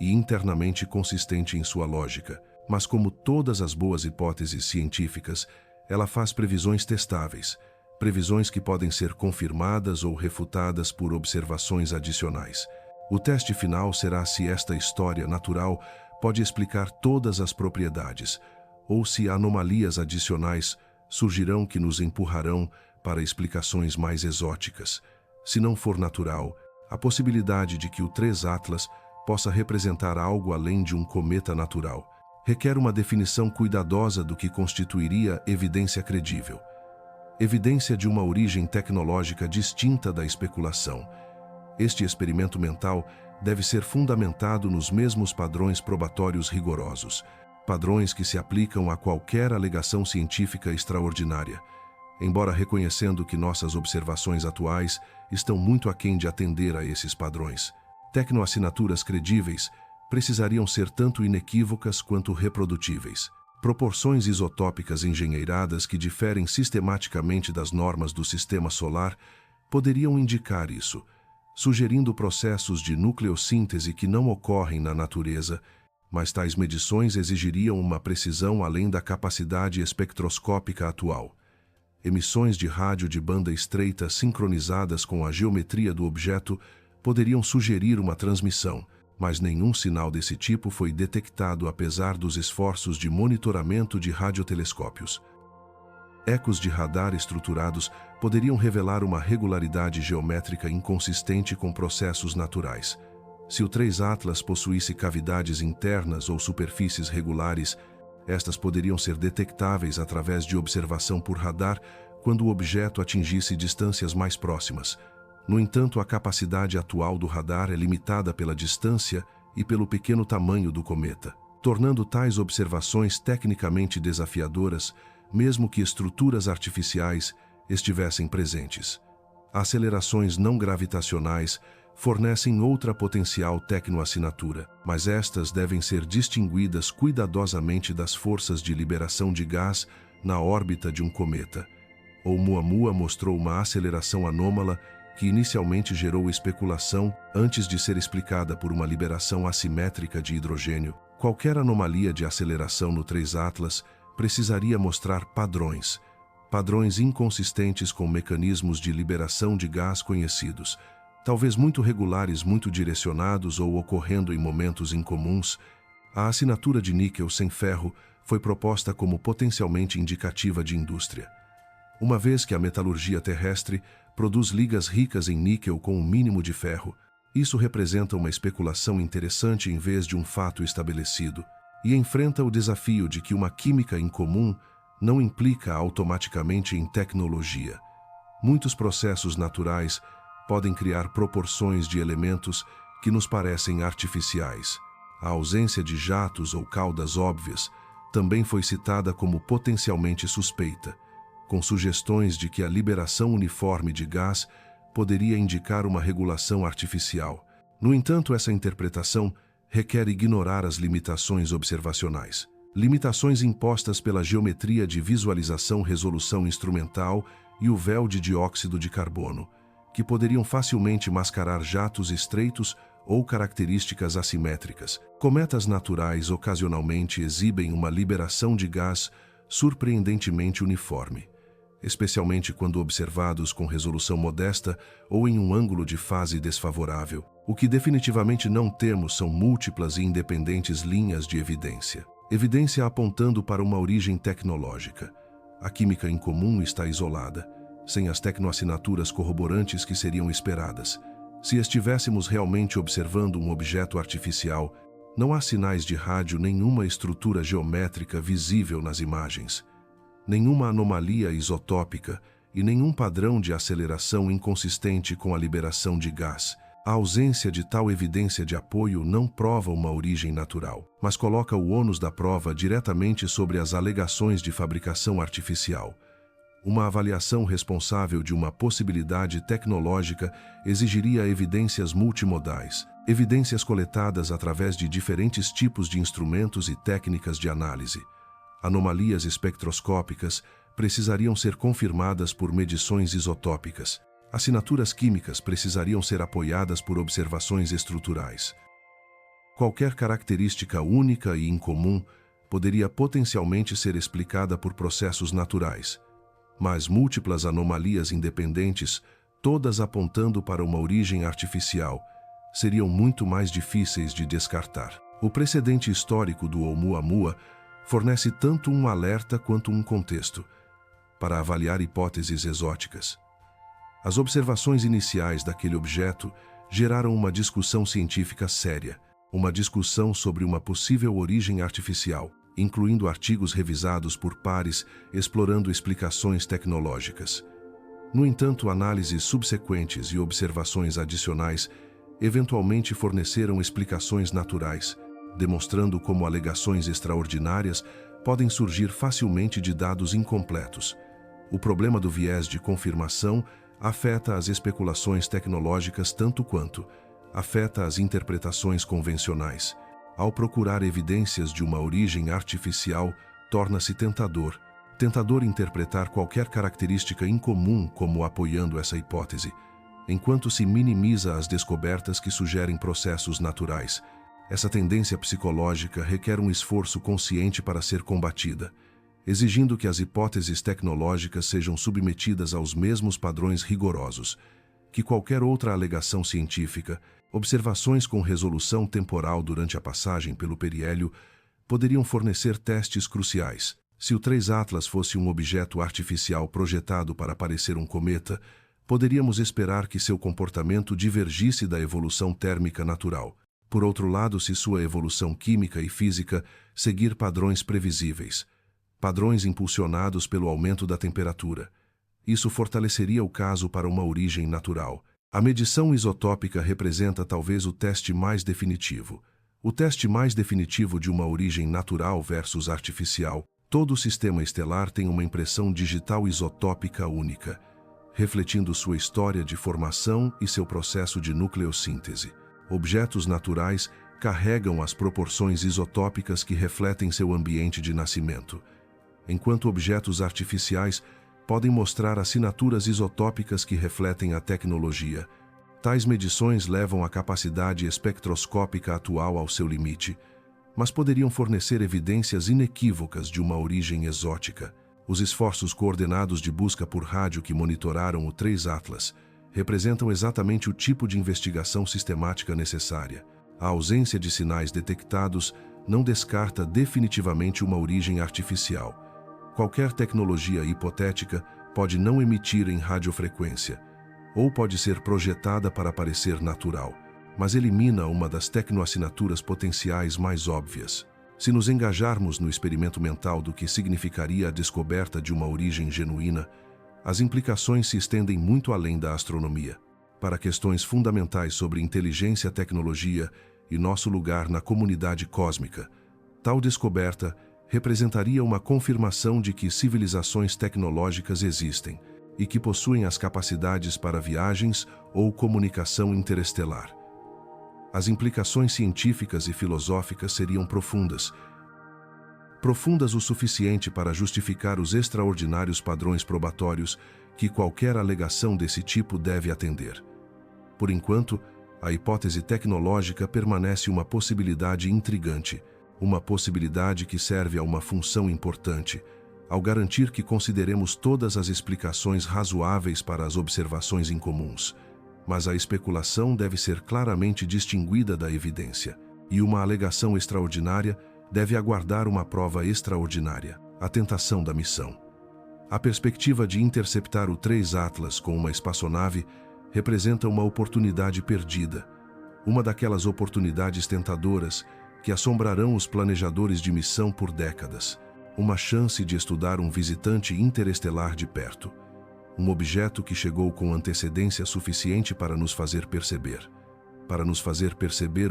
e internamente consistente em sua lógica, mas como todas as boas hipóteses científicas, ela faz previsões testáveis, previsões que podem ser confirmadas ou refutadas por observações adicionais. O teste final será se esta história natural pode explicar todas as propriedades, ou se anomalias adicionais surgirão que nos empurrarão para explicações mais exóticas. Se não for natural, a possibilidade de que o 3 Atlas possa representar algo além de um cometa natural requer uma definição cuidadosa do que constituiria evidência credível. Evidência de uma origem tecnológica distinta da especulação. Este experimento mental deve ser fundamentado nos mesmos padrões probatórios rigorosos, padrões que se aplicam a qualquer alegação científica extraordinária, embora reconhecendo que nossas observações atuais estão muito aquém de atender a esses padrões. Tecnoassinaturas credíveis precisariam ser tanto inequívocas quanto reprodutíveis. Proporções isotópicas engenheiradas que diferem sistematicamente das normas do sistema solar poderiam indicar isso, sugerindo processos de nucleossíntese que não ocorrem na natureza, mas tais medições exigiriam uma precisão além da capacidade espectroscópica atual. Emissões de rádio de banda estreita sincronizadas com a geometria do objeto poderiam sugerir uma transmissão, mas nenhum sinal desse tipo foi detectado apesar dos esforços de monitoramento de radiotelescópios. Ecos de radar estruturados poderiam revelar uma regularidade geométrica inconsistente com processos naturais. Se o 3 Atlas possuísse cavidades internas ou superfícies regulares, estas poderiam ser detectáveis através de observação por radar quando o objeto atingisse distâncias mais próximas. No entanto, a capacidade atual do radar é limitada pela distância e pelo pequeno tamanho do cometa, tornando tais observações tecnicamente desafiadoras, mesmo que estruturas artificiais estivessem presentes. Acelerações não gravitacionais fornecem outra potencial tecnoassinatura, mas estas devem ser distinguidas cuidadosamente das forças de liberação de gás na órbita de um cometa. Oumuamua mostrou uma aceleração anômala que inicialmente gerou especulação antes de ser explicada por uma liberação assimétrica de hidrogênio. Qualquer anomalia de aceleração no 3 Atlas precisaria mostrar padrões inconsistentes com mecanismos de liberação de gás conhecidos, talvez muito regulares, muito direcionados ou ocorrendo em momentos incomuns. A assinatura de níquel sem ferro foi proposta como potencialmente indicativa de indústria. Uma vez que a metalurgia terrestre produz ligas ricas em níquel com um mínimo de ferro, isso representa uma especulação interessante em vez de um fato estabelecido. e enfrenta o desafio de que uma química incomum não implica automaticamente em tecnologia. Muitos processos naturais podem criar proporções de elementos que nos parecem artificiais. A ausência de jatos ou caudas óbvias também foi citada como potencialmente suspeita, com sugestões de que a liberação uniforme de gás poderia indicar uma regulação artificial. No entanto, essa interpretação requer ignorar as limitações observacionais. Limitações impostas pela geometria de visualização-resolução instrumental e o véu de dióxido de carbono, que poderiam facilmente mascarar jatos estreitos ou características assimétricas. Cometas naturais ocasionalmente exibem uma liberação de gás surpreendentemente uniforme, especialmente quando observados com resolução modesta ou em um ângulo de fase desfavorável. O que definitivamente não temos são múltiplas e independentes linhas de evidência. Evidência apontando para uma origem tecnológica. A química incomum está isolada, sem as tecnoassinaturas corroborantes que seriam esperadas. Se estivéssemos realmente observando um objeto artificial, não há sinais de rádio, nenhuma estrutura geométrica visível nas imagens, nenhuma anomalia isotópica e nenhum padrão de aceleração inconsistente com a liberação de gás. A ausência de tal evidência de apoio não prova uma origem natural, mas coloca o ônus da prova diretamente sobre as alegações de fabricação artificial. Uma avaliação responsável de uma possibilidade tecnológica exigiria evidências multimodais, evidências coletadas através de diferentes tipos de instrumentos e técnicas de análise. Anomalias espectroscópicas precisariam ser confirmadas por medições isotópicas. Assinaturas químicas precisariam ser apoiadas por observações estruturais. Qualquer característica única e incomum poderia potencialmente ser explicada por processos naturais, mas múltiplas anomalias independentes, todas apontando para uma origem artificial, seriam muito mais difíceis de descartar. O precedente histórico do Oumuamua fornece tanto um alerta quanto um contexto para avaliar hipóteses exóticas. As observações iniciais daquele objeto geraram uma discussão científica séria, uma discussão sobre uma possível origem artificial, incluindo artigos revisados por pares explorando explicações tecnológicas. No entanto, análises subsequentes e observações adicionais eventualmente forneceram explicações naturais, demonstrando como alegações extraordinárias podem surgir facilmente de dados incompletos. O problema do viés de confirmação afeta as especulações tecnológicas tanto quanto afeta as interpretações convencionais. Ao procurar evidências de uma origem artificial, torna-se tentador interpretar qualquer característica incomum como apoiando essa hipótese, enquanto se minimiza as descobertas que sugerem processos naturais. Essa tendência psicológica requer um esforço consciente para ser combatida, exigindo que as hipóteses tecnológicas sejam submetidas aos mesmos padrões rigorosos que qualquer outra alegação científica. Observações com resolução temporal durante a passagem pelo periélio poderiam fornecer testes cruciais. Se o 3 Atlas fosse um objeto artificial projetado para parecer um cometa, poderíamos esperar que seu comportamento divergisse da evolução térmica natural. Por outro lado, se sua evolução química e física seguir padrões previsíveis, padrões impulsionados pelo aumento da temperatura, isso fortaleceria o caso para uma origem natural. A medição isotópica representa talvez o teste mais definitivo. O teste mais definitivo de uma origem natural versus artificial. Todo o sistema estelar tem uma impressão digital isotópica única, refletindo sua história de formação e seu processo de nucleossíntese. Objetos naturais carregam as proporções isotópicas que refletem seu ambiente de nascimento, enquanto objetos artificiais podem mostrar assinaturas isotópicas que refletem a tecnologia. Tais medições levam a capacidade espectroscópica atual ao seu limite, mas poderiam fornecer evidências inequívocas de uma origem exótica. Os esforços coordenados de busca por rádio que monitoraram o 3 Atlas representam exatamente o tipo de investigação sistemática necessária. A ausência de sinais detectados não descarta definitivamente uma origem artificial. Qualquer tecnologia hipotética pode não emitir em radiofrequência, ou pode ser projetada para parecer natural, mas elimina uma das tecnoassinaturas potenciais mais óbvias. Se nos engajarmos no experimento mental do que significaria a descoberta de uma origem genuína, as implicações se estendem muito além da astronomia, para questões fundamentais sobre inteligência, tecnologia e nosso lugar na comunidade cósmica. Tal descoberta representaria uma confirmação de que civilizações tecnológicas existem e que possuem as capacidades para viagens ou comunicação interestelar. As implicações científicas e filosóficas seriam profundas o suficiente para justificar os extraordinários padrões probatórios que qualquer alegação desse tipo deve atender. Por enquanto, a hipótese tecnológica permanece uma possibilidade intrigante, uma possibilidade que serve a uma função importante, ao garantir que consideremos todas as explicações razoáveis para as observações incomuns. Mas a especulação deve ser claramente distinguida da evidência, e uma alegação extraordinária deve aguardar uma prova extraordinária, a tentação da missão. A perspectiva de interceptar o 3 Atlas com uma espaçonave representa uma oportunidade perdida, uma daquelas oportunidades tentadoras que assombrarão os planejadores de missão por décadas, uma chance de estudar um visitante interestelar de perto. Um objeto que chegou com antecedência suficiente para nos fazer perceber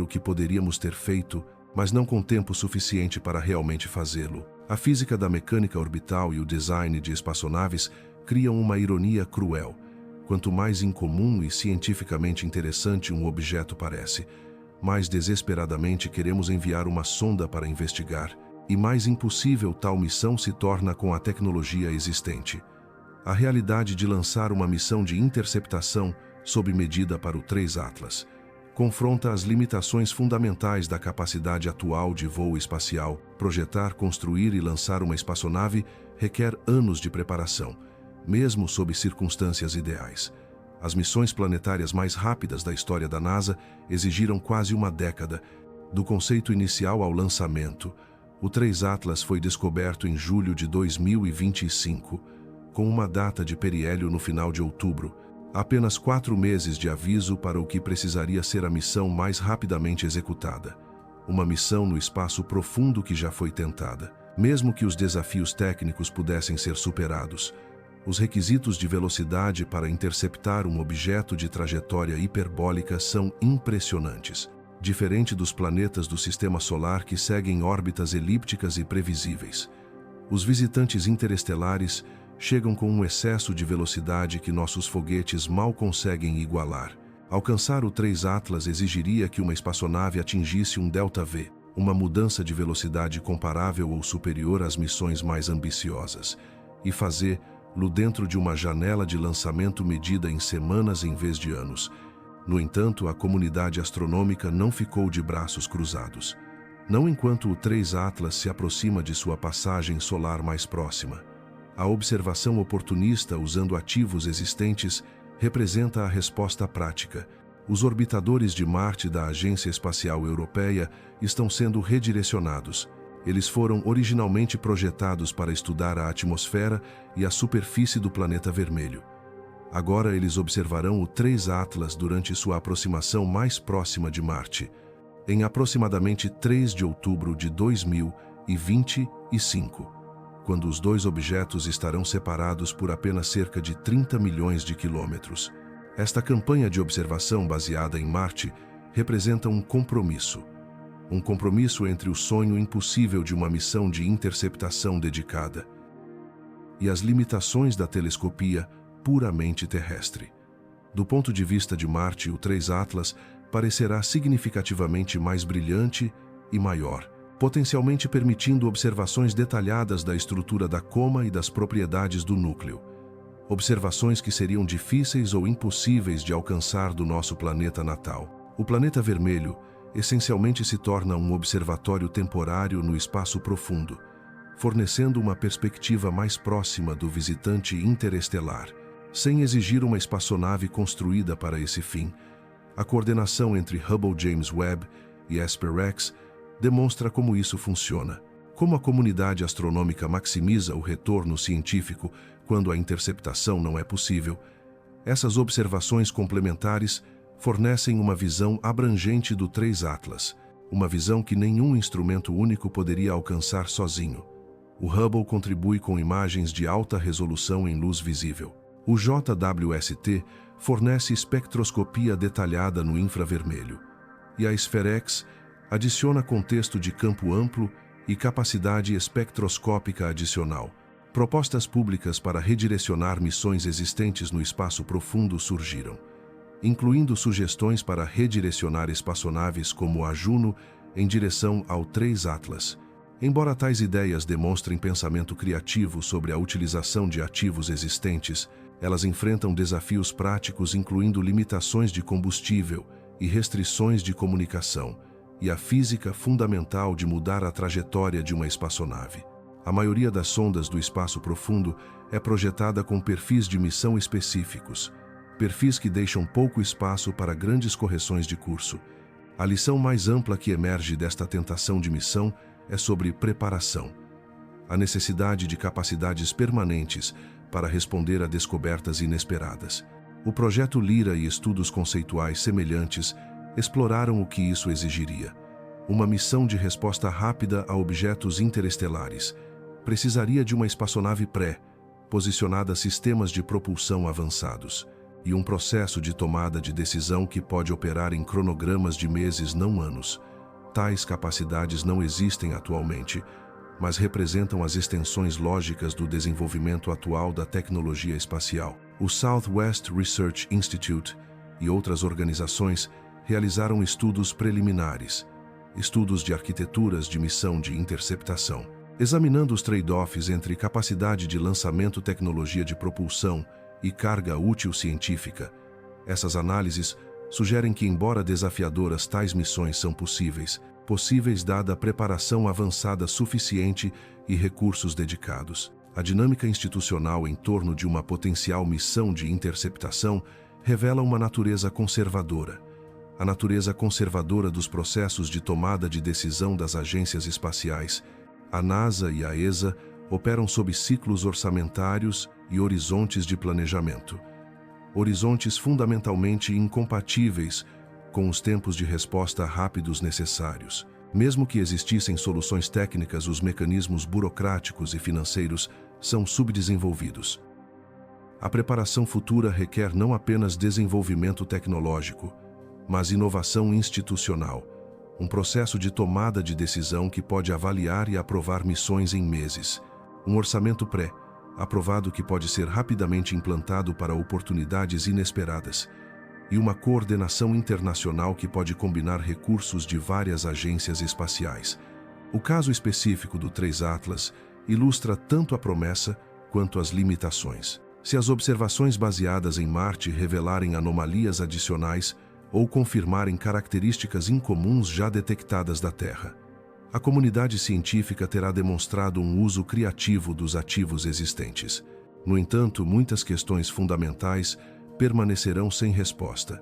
o que poderíamos ter feito, mas não com tempo suficiente para realmente fazê-lo. A física da mecânica orbital e o design de espaçonaves criam uma ironia cruel. Quanto mais incomum e cientificamente interessante um objeto parece, mais desesperadamente queremos enviar uma sonda para investigar, e mais impossível tal missão se torna com a tecnologia existente. A realidade de lançar uma missão de interceptação sob medida para o 3 Atlas confronta as limitações fundamentais da capacidade atual de voo espacial. Projetar, construir e lançar uma espaçonave requer anos de preparação, mesmo sob circunstâncias ideais. As missões planetárias mais rápidas da história da NASA exigiram quase uma década. Do conceito inicial ao lançamento, o 3 Atlas foi descoberto em julho de 2025, com uma data de periélio no final de outubro, apenas 4 meses de aviso para o que precisaria ser a missão mais rapidamente executada. Uma missão no espaço profundo que já foi tentada. Mesmo que os desafios técnicos pudessem ser superados, os requisitos de velocidade para interceptar um objeto de trajetória hiperbólica são impressionantes. Diferente dos planetas do Sistema Solar que seguem órbitas elípticas e previsíveis, os visitantes interestelares chegam com um excesso de velocidade que nossos foguetes mal conseguem igualar. Alcançar o 3 Atlas exigiria que uma espaçonave atingisse um ΔV, uma mudança de velocidade comparável ou superior às missões mais ambiciosas, e fazê-lo dentro de uma janela de lançamento medida em semanas em vez de anos. No entanto, a comunidade astronômica não ficou de braços cruzados. Não enquanto o 3 Atlas se aproxima de sua passagem solar mais próxima. A observação oportunista usando ativos existentes representa a resposta prática. Os orbitadores de Marte da Agência Espacial Europeia estão sendo redirecionados. Eles foram originalmente projetados para estudar a atmosfera e a superfície do planeta vermelho. Agora eles observarão o 3 Atlas durante sua aproximação mais próxima de Marte, em aproximadamente 3 de outubro de 2025, quando os dois objetos estarão separados por apenas cerca de 30 milhões de quilômetros. Esta campanha de observação baseada em Marte representa um compromisso entre o sonho impossível de uma missão de interceptação dedicada e as limitações da telescopia puramente terrestre. Do ponto de vista de Marte, o 3 Atlas parecerá significativamente mais brilhante e maior, potencialmente permitindo observações detalhadas da estrutura da coma e das propriedades do núcleo. Observações que seriam difíceis ou impossíveis de alcançar do nosso planeta natal. O planeta vermelho essencialmente se torna um observatório temporário no espaço profundo, fornecendo uma perspectiva mais próxima do visitante interestelar, sem exigir uma espaçonave construída para esse fim. A coordenação entre Hubble James Webb e ESPER-X demonstra como isso funciona. Como a comunidade astronômica maximiza o retorno científico quando a interceptação não é possível, essas observações complementares fornecem uma visão abrangente do 3 Atlas, uma visão que nenhum instrumento único poderia alcançar sozinho. O Hubble contribui com imagens de alta resolução em luz visível. O JWST fornece espectroscopia detalhada no infravermelho. E a SPHEREX adiciona contexto de campo amplo e capacidade espectroscópica adicional. Propostas públicas para redirecionar missões existentes no espaço profundo surgiram, incluindo sugestões para redirecionar espaçonaves como a Juno em direção ao 3 Atlas. Embora tais ideias demonstrem pensamento criativo sobre a utilização de ativos existentes, elas enfrentam desafios práticos incluindo limitações de combustível e restrições de comunicação, e a física fundamental de mudar a trajetória de uma espaçonave. A maioria das sondas do espaço profundo é projetada com perfis de missão específicos, perfis que deixam pouco espaço para grandes correções de curso. A lição mais ampla que emerge desta tentação de missão é sobre preparação. A necessidade de capacidades permanentes para responder a descobertas inesperadas. O projeto Lyra e estudos conceituais semelhantes exploraram o que isso exigiria. Uma missão de resposta rápida a objetos interestelares precisaria de uma espaçonave posicionada a sistemas de propulsão avançados, e um processo de tomada de decisão que pode operar em cronogramas de meses, não anos. Tais capacidades não existem atualmente, mas representam as extensões lógicas do desenvolvimento atual da tecnologia espacial. O Southwest Research Institute e outras organizações realizaram estudos preliminares, estudos de arquiteturas de missão de interceptação, examinando os trade-offs entre capacidade de lançamento, tecnologia de propulsão e carga útil científica. Essas análises sugerem que, embora desafiadoras, tais missões são possíveis dada a preparação avançada suficiente e recursos dedicados. A dinâmica institucional em torno de uma potencial missão de interceptação revela uma natureza conservadora. A natureza conservadora dos processos de tomada de decisão das agências espaciais. A NASA e a ESA operam sob ciclos orçamentários e horizontes de planejamento. Horizontes fundamentalmente incompatíveis com os tempos de resposta rápidos necessários. Mesmo que existissem soluções técnicas, os mecanismos burocráticos e financeiros são subdesenvolvidos. A preparação futura requer não apenas desenvolvimento tecnológico, mas inovação institucional, um processo de tomada de decisão que pode avaliar e aprovar missões em meses, um orçamento aprovado que pode ser rapidamente implantado para oportunidades inesperadas, e uma coordenação internacional que pode combinar recursos de várias agências espaciais. O caso específico do 3 Atlas ilustra tanto a promessa quanto as limitações. Se as observações baseadas em Marte revelarem anomalias adicionais ou confirmarem características incomuns já detectadas da Terra, a comunidade científica terá demonstrado um uso criativo dos ativos existentes. No entanto, muitas questões fundamentais permanecerão sem resposta,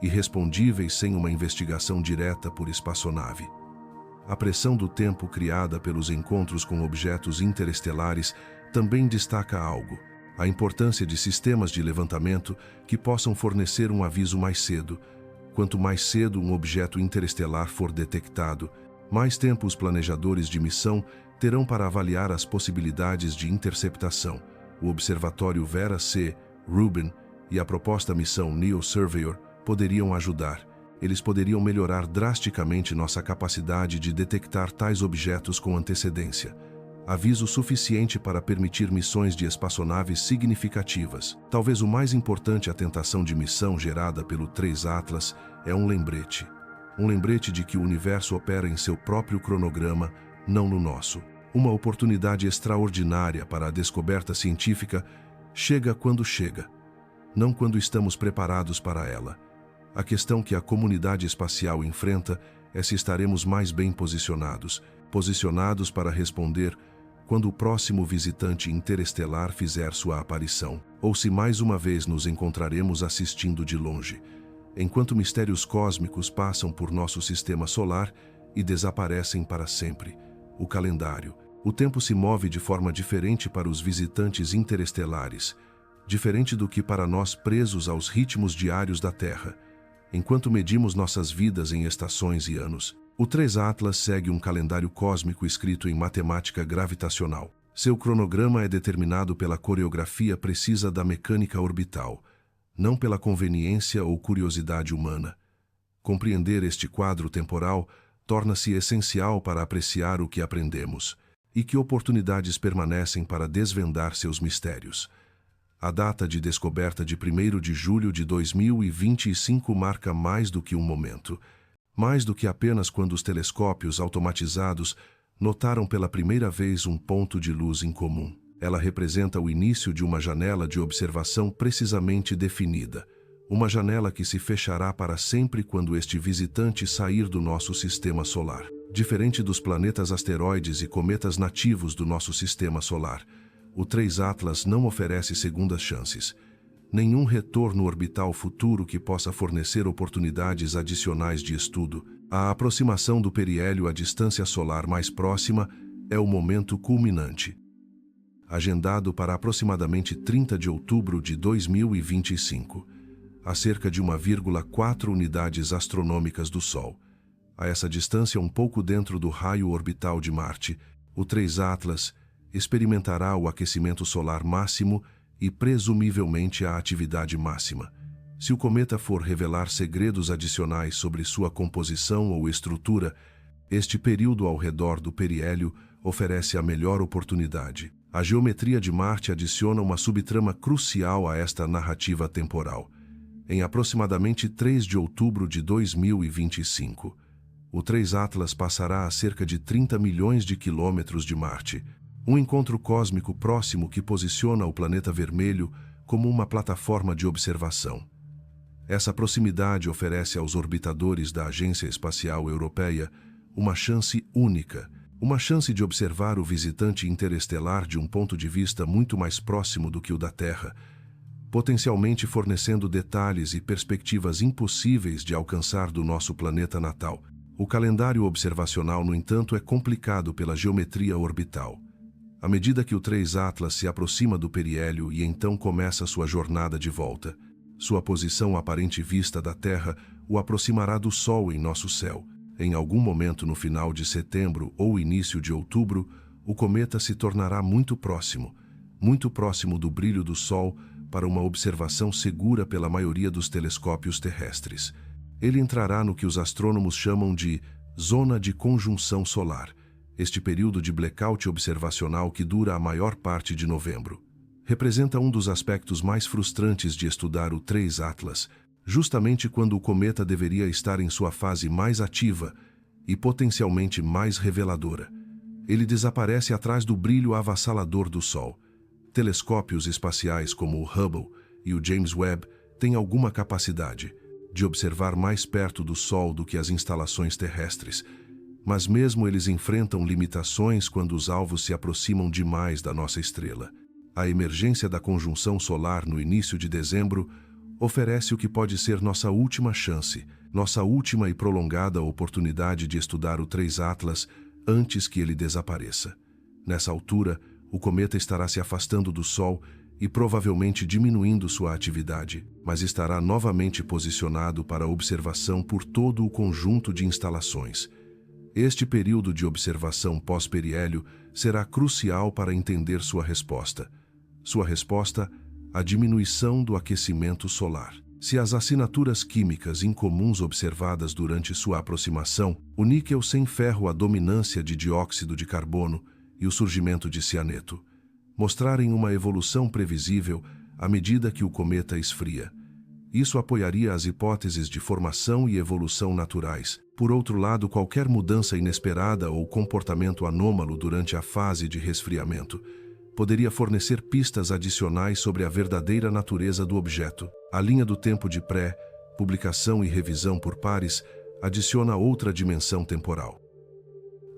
irrespondíveis sem uma investigação direta por espaçonave. A pressão do tempo criada pelos encontros com objetos interestelares também destaca algo: a importância de sistemas de levantamento que possam fornecer um aviso mais cedo. Quanto mais cedo um objeto interestelar for detectado, mais tempo os planejadores de missão terão para avaliar as possibilidades de interceptação. O Observatório Vera C. Rubin e a proposta missão Neo Surveyor poderiam ajudar. Eles poderiam melhorar drasticamente nossa capacidade de detectar tais objetos com antecedência. Aviso suficiente para permitir missões de espaçonaves significativas. Talvez o mais importante, a tentação de missão gerada pelo 3 Atlas é um lembrete. Um lembrete de que o universo opera em seu próprio cronograma, não no nosso. Uma oportunidade extraordinária para a descoberta científica chega quando chega, não quando estamos preparados para ela. A questão que a comunidade espacial enfrenta é se estaremos mais bem posicionados para responder quando o próximo visitante interestelar fizer sua aparição, ou se mais uma vez nos encontraremos assistindo de longe, enquanto mistérios cósmicos passam por nosso sistema solar e desaparecem para sempre. O calendário. O tempo se move de forma diferente para os visitantes interestelares, diferente do que para nós presos aos ritmos diários da Terra. Enquanto medimos nossas vidas em estações e anos, O 3 Atlas segue um calendário cósmico escrito em matemática gravitacional. Seu cronograma é determinado pela coreografia precisa da mecânica orbital, não pela conveniência ou curiosidade humana. Compreender este quadro temporal torna-se essencial para apreciar o que aprendemos e que oportunidades permanecem para desvendar seus mistérios. A data de descoberta de 1º de julho de 2025 marca mais do que um momento, mais do que apenas quando os telescópios automatizados notaram pela primeira vez um ponto de luz incomum. Ela representa o início de uma janela de observação precisamente definida, uma janela que se fechará para sempre quando este visitante sair do nosso sistema solar. Diferente dos planetas asteroides e cometas nativos do nosso sistema solar, o 3 Atlas não oferece segundas chances, nenhum retorno orbital futuro que possa fornecer oportunidades adicionais de estudo. A aproximação do periélio à distância solar mais próxima é o momento culminante. Agendado para aproximadamente 30 de outubro de 2025, a cerca de 1,4 unidades astronômicas do Sol. A essa distância um pouco dentro do raio orbital de Marte, o 3 Atlas experimentará o aquecimento solar máximo e presumivelmente a atividade máxima. Se o cometa for revelar segredos adicionais sobre sua composição ou estrutura, este período ao redor do periélio oferece a melhor oportunidade. A geometria de Marte adiciona uma subtrama crucial a esta narrativa temporal. Em aproximadamente 3 de outubro de 2025, o 3 Atlas passará a cerca de 30 milhões de quilômetros de Marte, um encontro cósmico próximo que posiciona o planeta vermelho como uma plataforma de observação. Essa proximidade oferece aos orbitadores da Agência Espacial Europeia uma chance única, uma chance de observar o visitante interestelar de um ponto de vista muito mais próximo do que o da Terra, potencialmente fornecendo detalhes e perspectivas impossíveis de alcançar do nosso planeta natal. O calendário observacional, no entanto, é complicado pela geometria orbital. À medida que o 3 Atlas se aproxima do periélio e então começa sua jornada de volta, sua posição aparente vista da Terra o aproximará do Sol em nosso céu. Em algum momento no final de setembro ou início de outubro, o cometa se tornará muito próximo do brilho do Sol para uma observação segura pela maioria dos telescópios terrestres. Ele entrará no que os astrônomos chamam de zona de conjunção solar, este período de blackout observacional que dura a maior parte de novembro. Representa um dos aspectos mais frustrantes de estudar o 3 Atlas, justamente quando o cometa deveria estar em sua fase mais ativa e potencialmente mais reveladora. Ele desaparece atrás do brilho avassalador do Sol. Telescópios espaciais como o Hubble e o James Webb têm alguma capacidade de observar mais perto do Sol do que as instalações terrestres, mas mesmo eles enfrentam limitações quando os alvos se aproximam demais da nossa estrela. A emergência da conjunção solar no início de dezembro oferece o que pode ser nossa última chance, nossa última e prolongada oportunidade de estudar o 3 Atlas antes que ele desapareça. Nessa altura, o cometa estará se afastando do Sol e provavelmente diminuindo sua atividade, mas estará novamente posicionado para observação por todo o conjunto de instalações. Este período de observação pós-periélio será crucial para entender sua resposta. Sua resposta, a diminuição do aquecimento solar. Se as assinaturas químicas incomuns observadas durante sua aproximação, o níquel sem ferro, a dominância de dióxido de carbono e o surgimento de cianeto, mostrarem uma evolução previsível à medida que o cometa esfria, isso apoiaria as hipóteses de formação e evolução naturais. Por outro lado, qualquer mudança inesperada ou comportamento anômalo durante a fase de resfriamento poderia fornecer pistas adicionais sobre a verdadeira natureza do objeto. A linha do tempo de pré-publicação e revisão por pares adiciona outra dimensão temporal.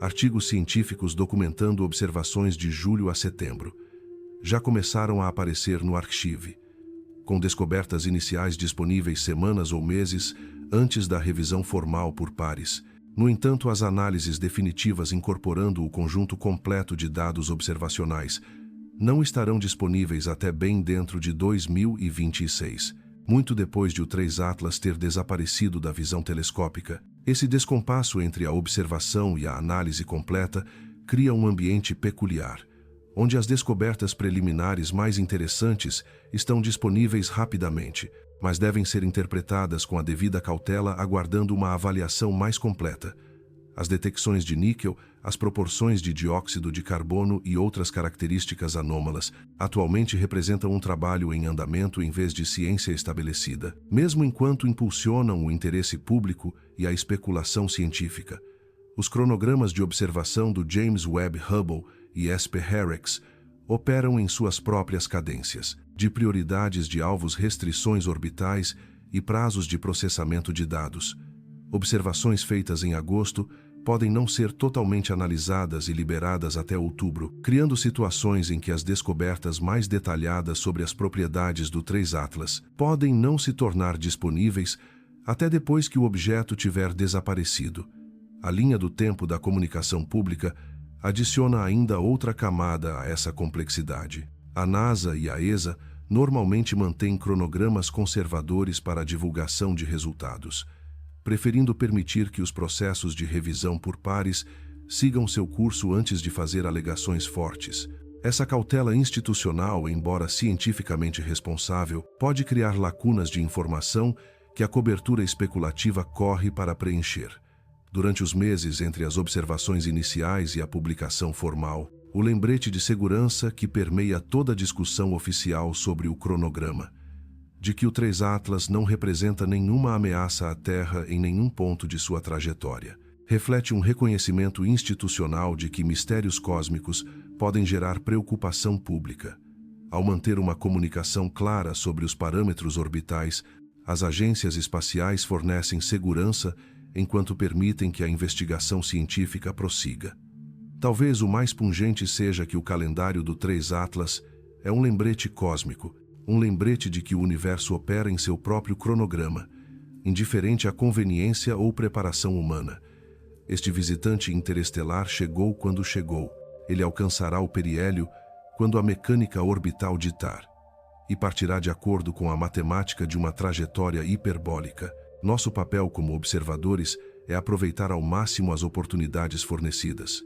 Artigos científicos documentando observações de julho a setembro já começaram a aparecer no Arxiv, com descobertas iniciais disponíveis semanas ou meses antes da revisão formal por pares. No entanto, as análises definitivas incorporando o conjunto completo de dados observacionais não estarão disponíveis até bem dentro de 2026, muito depois de o 3 Atlas ter desaparecido da visão telescópica. Esse descompasso entre a observação e a análise completa cria um ambiente peculiar, onde as descobertas preliminares mais interessantes estão disponíveis rapidamente, mas devem ser interpretadas com a devida cautela, aguardando uma avaliação mais completa. As detecções de níquel, as proporções de dióxido de carbono e outras características anômalas atualmente representam um trabalho em andamento em vez de ciência estabelecida, mesmo enquanto impulsionam o interesse público e a especulação científica. Os cronogramas de observação do James Webb Hubble e ESP-HEREX operam em suas próprias cadências, de prioridades de alvos, restrições orbitais e prazos de processamento de dados. Observações feitas em agosto podem não ser totalmente analisadas e liberadas até outubro, criando situações em que as descobertas mais detalhadas sobre as propriedades do 3 Atlas podem não se tornar disponíveis até depois que o objeto tiver desaparecido. A linha do tempo da comunicação pública adiciona ainda outra camada a essa complexidade. A NASA e a ESA normalmente mantêm cronogramas conservadores para a divulgação de resultados, preferindo permitir que os processos de revisão por pares sigam seu curso antes de fazer alegações fortes. Essa cautela institucional, embora cientificamente responsável, pode criar lacunas de informação que a cobertura especulativa corre para preencher. Durante os meses entre as observações iniciais e a publicação formal, o lembrete de segurança que permeia toda a discussão oficial sobre o cronograma, de que o 3 Atlas não representa nenhuma ameaça à Terra em nenhum ponto de sua trajetória, reflete um reconhecimento institucional de que mistérios cósmicos podem gerar preocupação pública. Ao manter uma comunicação clara sobre os parâmetros orbitais, as agências espaciais fornecem segurança enquanto permitem que a investigação científica prossiga. Talvez o mais pungente seja que o calendário do 3 Atlas é um lembrete cósmico, um lembrete de que o universo opera em seu próprio cronograma, indiferente à conveniência ou preparação humana. Este visitante interestelar chegou quando chegou. Ele alcançará o periélio quando a mecânica orbital ditar, e partirá de acordo com a matemática de uma trajetória hiperbólica. Nosso papel como observadores é aproveitar ao máximo as oportunidades fornecidas,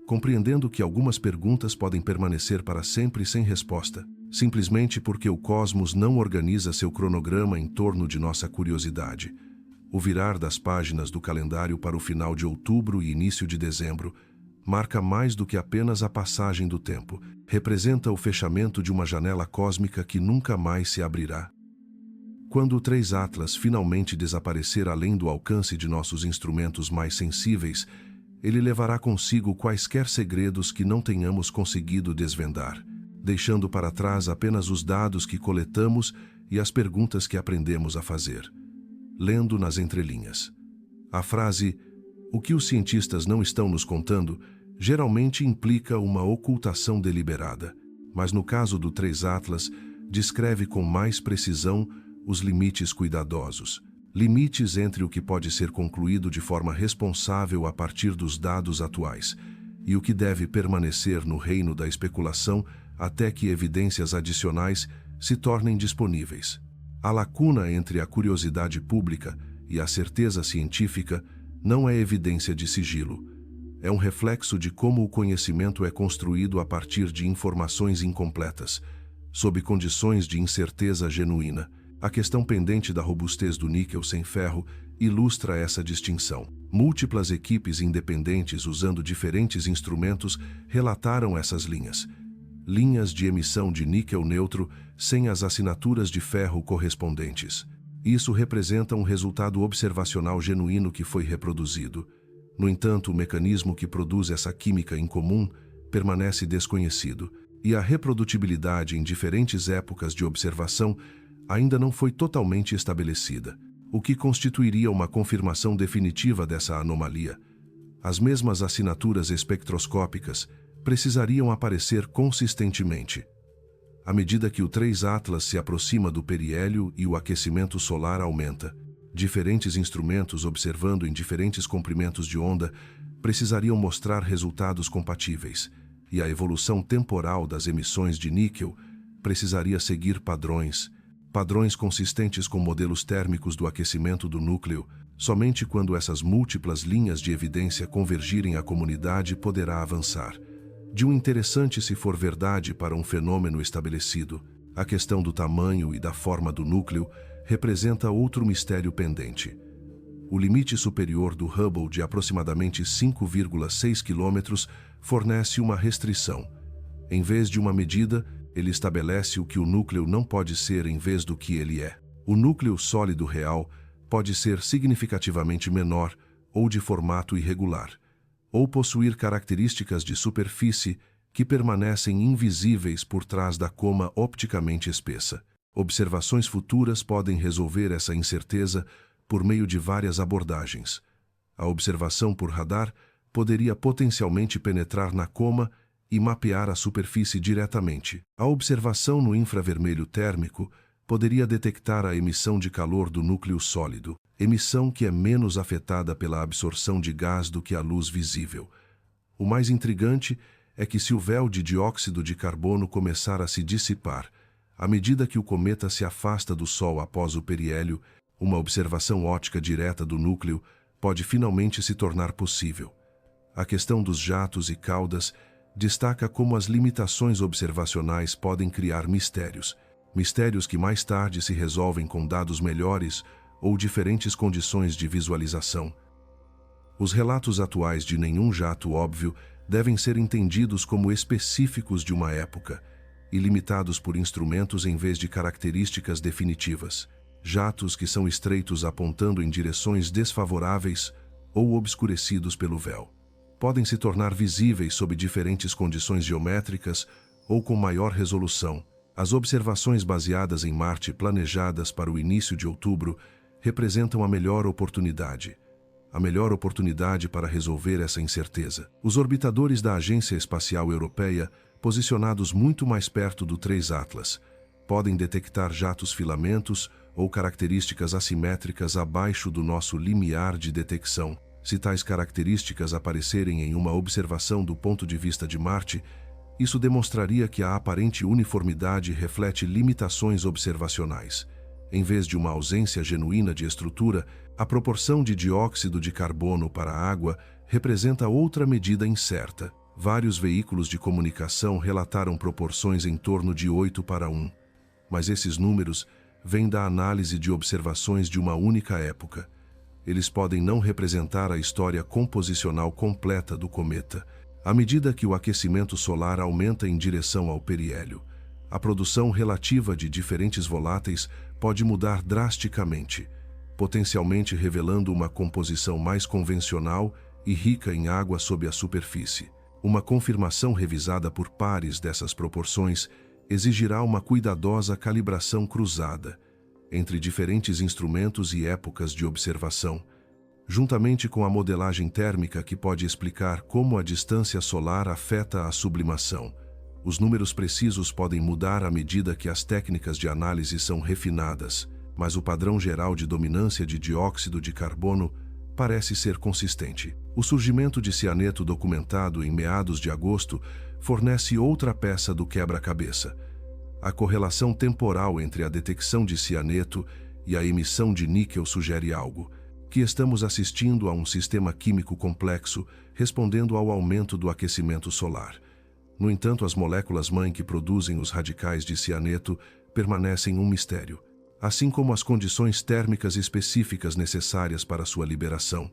compreendendo que algumas perguntas podem permanecer para sempre sem resposta, simplesmente porque o cosmos não organiza seu cronograma em torno de nossa curiosidade. O virar das páginas do calendário para o final de outubro e início de dezembro marca mais do que apenas a passagem do tempo. Representa o fechamento de uma janela cósmica que nunca mais se abrirá. Quando o 3 Atlas finalmente desaparecer além do alcance de nossos instrumentos mais sensíveis, ele levará consigo quaisquer segredos que não tenhamos conseguido desvendar, deixando para trás apenas os dados que coletamos e as perguntas que aprendemos a fazer. Lendo nas entrelinhas, a frase "o que os cientistas não estão nos contando" geralmente implica uma ocultação deliberada, mas no caso do 3 Atlas, descreve com mais precisão os limites cuidadosos, limites entre o que pode ser concluído de forma responsável a partir dos dados atuais e o que deve permanecer no reino da especulação até que evidências adicionais se tornem disponíveis. A lacuna entre a curiosidade pública e a certeza científica não é evidência de sigilo. É um reflexo de como o conhecimento é construído a partir de informações incompletas, sob condições de incerteza genuína. A questão pendente da robustez do níquel sem ferro ilustra essa distinção. Múltiplas equipes independentes usando diferentes instrumentos relataram essas linhas. Linhas de emissão de níquel neutro sem as assinaturas de ferro correspondentes. Isso representa um resultado observacional genuíno que foi reproduzido. No entanto, o mecanismo que produz essa química incomum permanece desconhecido, e a reprodutibilidade em diferentes épocas de observação ainda não foi totalmente estabelecida, o que constituiria uma confirmação definitiva dessa anomalia. As mesmas assinaturas espectroscópicas precisariam aparecer consistentemente. À medida que o 3 Atlas se aproxima do periélio e o aquecimento solar aumenta, diferentes instrumentos observando em diferentes comprimentos de onda precisariam mostrar resultados compatíveis, e a evolução temporal das emissões de níquel precisaria seguir padrões, padrões consistentes com modelos térmicos do aquecimento do núcleo. Somente quando essas múltiplas linhas de evidência convergirem, a comunidade poderá avançar. De um interessante se for verdade para um fenômeno estabelecido, a questão do tamanho e da forma do núcleo representa outro mistério pendente. O limite superior do Hubble de aproximadamente 5,6 km fornece uma restrição. Em vez de uma medida, ele estabelece o que o núcleo não pode ser em vez do que ele é. O núcleo sólido real pode ser significativamente menor ou de formato irregular, ou possuir características de superfície que permanecem invisíveis por trás da coma opticamente espessa. Observações futuras podem resolver essa incerteza por meio de várias abordagens. A observação por radar poderia potencialmente penetrar na coma e mapear a superfície diretamente. A observação no infravermelho térmico poderia detectar a emissão de calor do núcleo sólido, emissão que é menos afetada pela absorção de gás do que a luz visível. O mais intrigante é que, se o véu de dióxido de carbono começar a se dissipar, à medida que o cometa se afasta do Sol após o periélio, uma observação óptica direta do núcleo pode finalmente se tornar possível. A questão dos jatos e caudas destaca como as limitações observacionais podem criar mistérios que mais tarde se resolvem com dados melhores ou diferentes condições de visualização. Os relatos atuais de nenhum jato óbvio devem ser entendidos como específicos de uma época e limitados por instrumentos em vez de características definitivas. Jatos que são estreitos apontando em direções desfavoráveis ou obscurecidos pelo véu podem se tornar visíveis sob diferentes condições geométricas ou com maior resolução. As observações baseadas em Marte planejadas para o início de outubro representam a melhor oportunidade para resolver essa incerteza. Os orbitadores da Agência Espacial Europeia, posicionados muito mais perto do 3 Atlas, podem detectar jatos filamentos ou características assimétricas abaixo do nosso limiar de detecção. Se tais características aparecerem em uma observação do ponto de vista de Marte, isso demonstraria que a aparente uniformidade reflete limitações observacionais. Em vez de uma ausência genuína de estrutura, a proporção de dióxido de carbono para a água representa outra medida incerta. Vários veículos de comunicação relataram proporções em torno de 8:1. Mas esses números vêm da análise de observações de uma única época. Eles podem não representar a história composicional completa do cometa. À medida que o aquecimento solar aumenta em direção ao periélio, a produção relativa de diferentes voláteis pode mudar drasticamente, potencialmente revelando uma composição mais convencional e rica em água sob a superfície. Uma confirmação revisada por pares dessas proporções exigirá uma cuidadosa calibração cruzada entre diferentes instrumentos e épocas de observação, juntamente com a modelagem térmica que pode explicar como a distância solar afeta a sublimação. Os números precisos podem mudar à medida que as técnicas de análise são refinadas, mas o padrão geral de dominância de dióxido de carbono parece ser consistente. O surgimento de cianeto documentado em meados de agosto fornece outra peça do quebra-cabeça. A correlação temporal entre a detecção de cianeto e a emissão de níquel sugere algo, que estamos assistindo a um sistema químico complexo respondendo ao aumento do aquecimento solar. No entanto, as moléculas-mãe que produzem os radicais de cianeto permanecem um mistério, assim como as condições térmicas específicas necessárias para sua liberação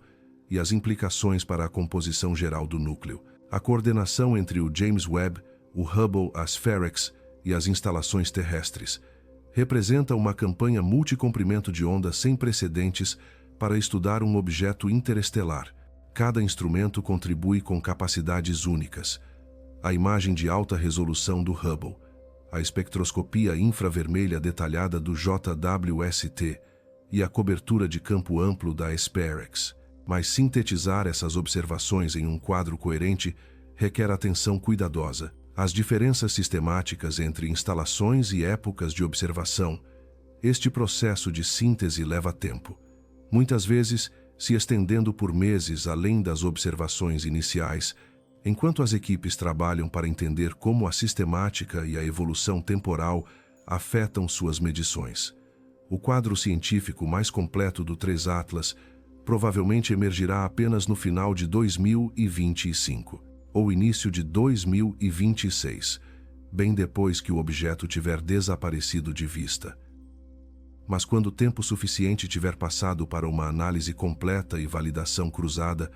e as implicações para a composição geral do núcleo. A coordenação entre o James Webb, o Hubble, a SPHEREX e as instalações terrestres representa uma campanha multicomprimento de onda sem precedentes para estudar um objeto interestelar. Cada instrumento contribui com capacidades únicas. A imagem de alta resolução do Hubble, a espectroscopia infravermelha detalhada do JWST e a cobertura de campo amplo da SPHEREX. Mas sintetizar essas observações em um quadro coerente requer atenção cuidadosa. As diferenças sistemáticas entre instalações e épocas de observação. Este processo de síntese leva tempo, muitas vezes se estendendo por meses além das observações iniciais, enquanto as equipes trabalham para entender como a sistemática e a evolução temporal afetam suas medições. O quadro científico mais completo do 3 Atlas provavelmente emergirá apenas no final de 2025, ou início de 2026, bem depois que o objeto tiver desaparecido de vista. Mas quando tempo suficiente tiver passado para uma análise completa e validação cruzada,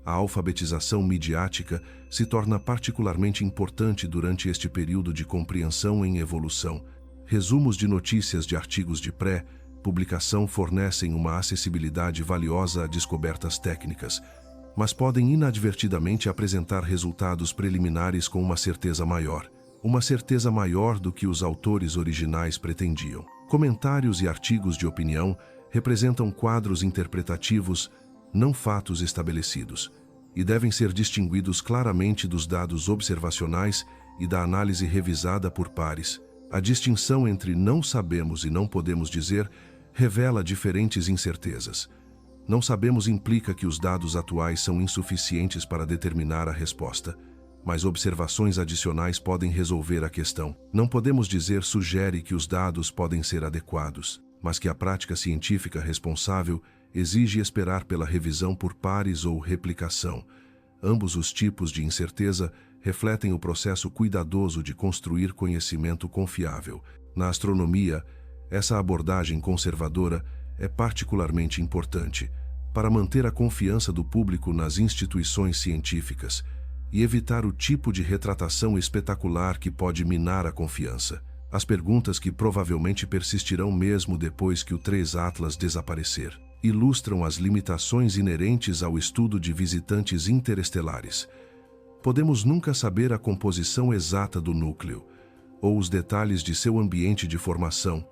a alfabetização midiática se torna particularmente importante durante este período de compreensão em evolução. Resumos de notícias de artigos de pré-publicação fornecem uma acessibilidade valiosa a descobertas técnicas, mas podem inadvertidamente apresentar resultados preliminares com uma certeza maior do que os autores originais pretendiam. Comentários e artigos de opinião representam quadros interpretativos, não fatos estabelecidos, e devem ser distinguidos claramente dos dados observacionais e da análise revisada por pares. A distinção entre não sabemos e não podemos dizer revela diferentes incertezas. Não sabemos implica que os dados atuais são insuficientes para determinar a resposta, mas observações adicionais podem resolver a questão. Não podemos dizer sugere que os dados podem ser adequados, mas que a prática científica responsável exige esperar pela revisão por pares ou replicação. Ambos os tipos de incerteza refletem o processo cuidadoso de construir conhecimento confiável. Na astronomia, essa abordagem conservadora é particularmente importante para manter a confiança do público nas instituições científicas e evitar o tipo de retratação espetacular que pode minar a confiança. As perguntas que provavelmente persistirão mesmo depois que o 3 Atlas desaparecer ilustram as limitações inerentes ao estudo de visitantes interestelares. Podemos nunca saber a composição exata do núcleo, ou os detalhes de seu ambiente de formação,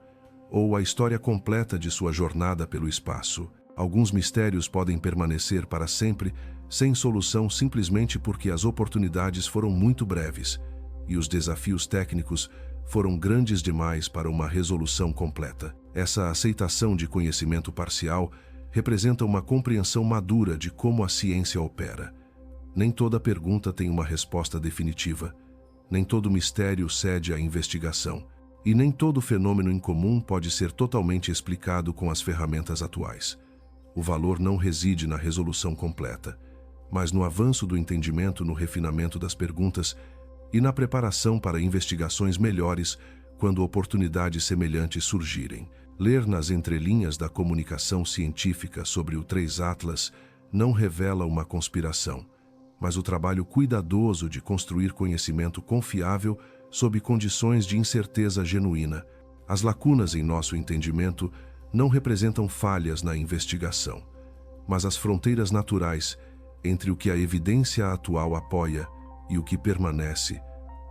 ou a história completa de sua jornada pelo espaço. Alguns mistérios podem permanecer para sempre, sem solução simplesmente porque as oportunidades foram muito breves e os desafios técnicos foram grandes demais para uma resolução completa. Essa aceitação de conhecimento parcial representa uma compreensão madura de como a ciência opera. Nem toda pergunta tem uma resposta definitiva, nem todo mistério cede à investigação, e nem todo fenômeno incomum pode ser totalmente explicado com as ferramentas atuais. O valor não reside na resolução completa, mas no avanço do entendimento, no refinamento das perguntas e na preparação para investigações melhores quando oportunidades semelhantes surgirem. Ler nas entrelinhas da comunicação científica sobre o 3 Atlas não revela uma conspiração, mas o trabalho cuidadoso de construir conhecimento confiável sob condições de incerteza genuína. As lacunas em nosso entendimento não representam falhas na investigação, mas as fronteiras naturais entre o que a evidência atual apoia e o que permanece,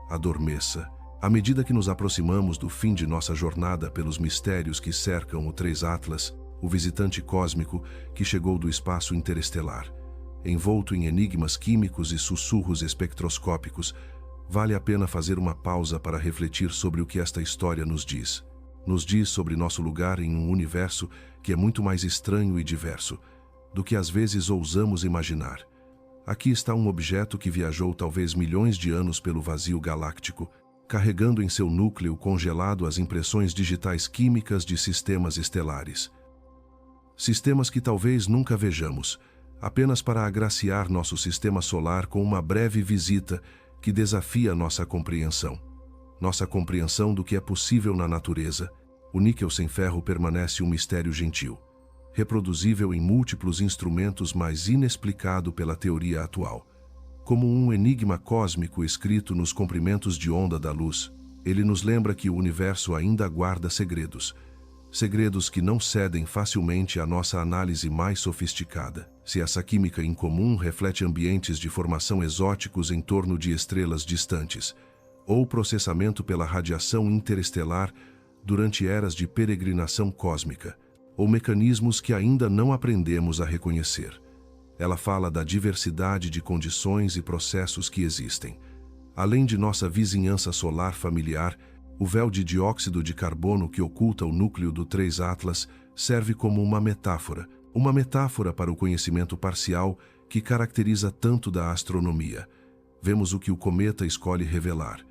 adormeça. À medida que nos aproximamos do fim de nossa jornada pelos mistérios que cercam o 3 Atlas, o visitante cósmico que chegou do espaço interestelar, envolto em enigmas químicos e sussurros espectroscópicos, vale a pena fazer uma pausa para refletir sobre o que esta história nos diz. Nos diz sobre nosso lugar em um universo que é muito mais estranho e diverso do que às vezes ousamos imaginar. Aqui está um objeto que viajou talvez milhões de anos pelo vazio galáctico, carregando em seu núcleo congelado as impressões digitais químicas de sistemas estelares. Sistemas que talvez nunca vejamos, apenas para agraciar nosso sistema solar com uma breve visita que desafia nossa compreensão do que é possível na natureza. O níquel sem ferro permanece um mistério gentil, reproduzível em múltiplos instrumentos, mas inexplicado pela teoria atual. Como um enigma cósmico escrito nos comprimentos de onda da luz, ele nos lembra que o universo ainda guarda segredos que não cedem facilmente à nossa análise mais sofisticada. Se essa química incomum reflete ambientes de formação exóticos em torno de estrelas distantes, ou processamento pela radiação interestelar durante eras de peregrinação cósmica, ou mecanismos que ainda não aprendemos a reconhecer. Ela fala da diversidade de condições e processos que existem. Além de nossa vizinhança solar familiar, o véu de dióxido de carbono que oculta o núcleo do 3 Atlas serve como uma metáfora para o conhecimento parcial que caracteriza tanto da astronomia. Vemos o que o cometa escolhe revelar,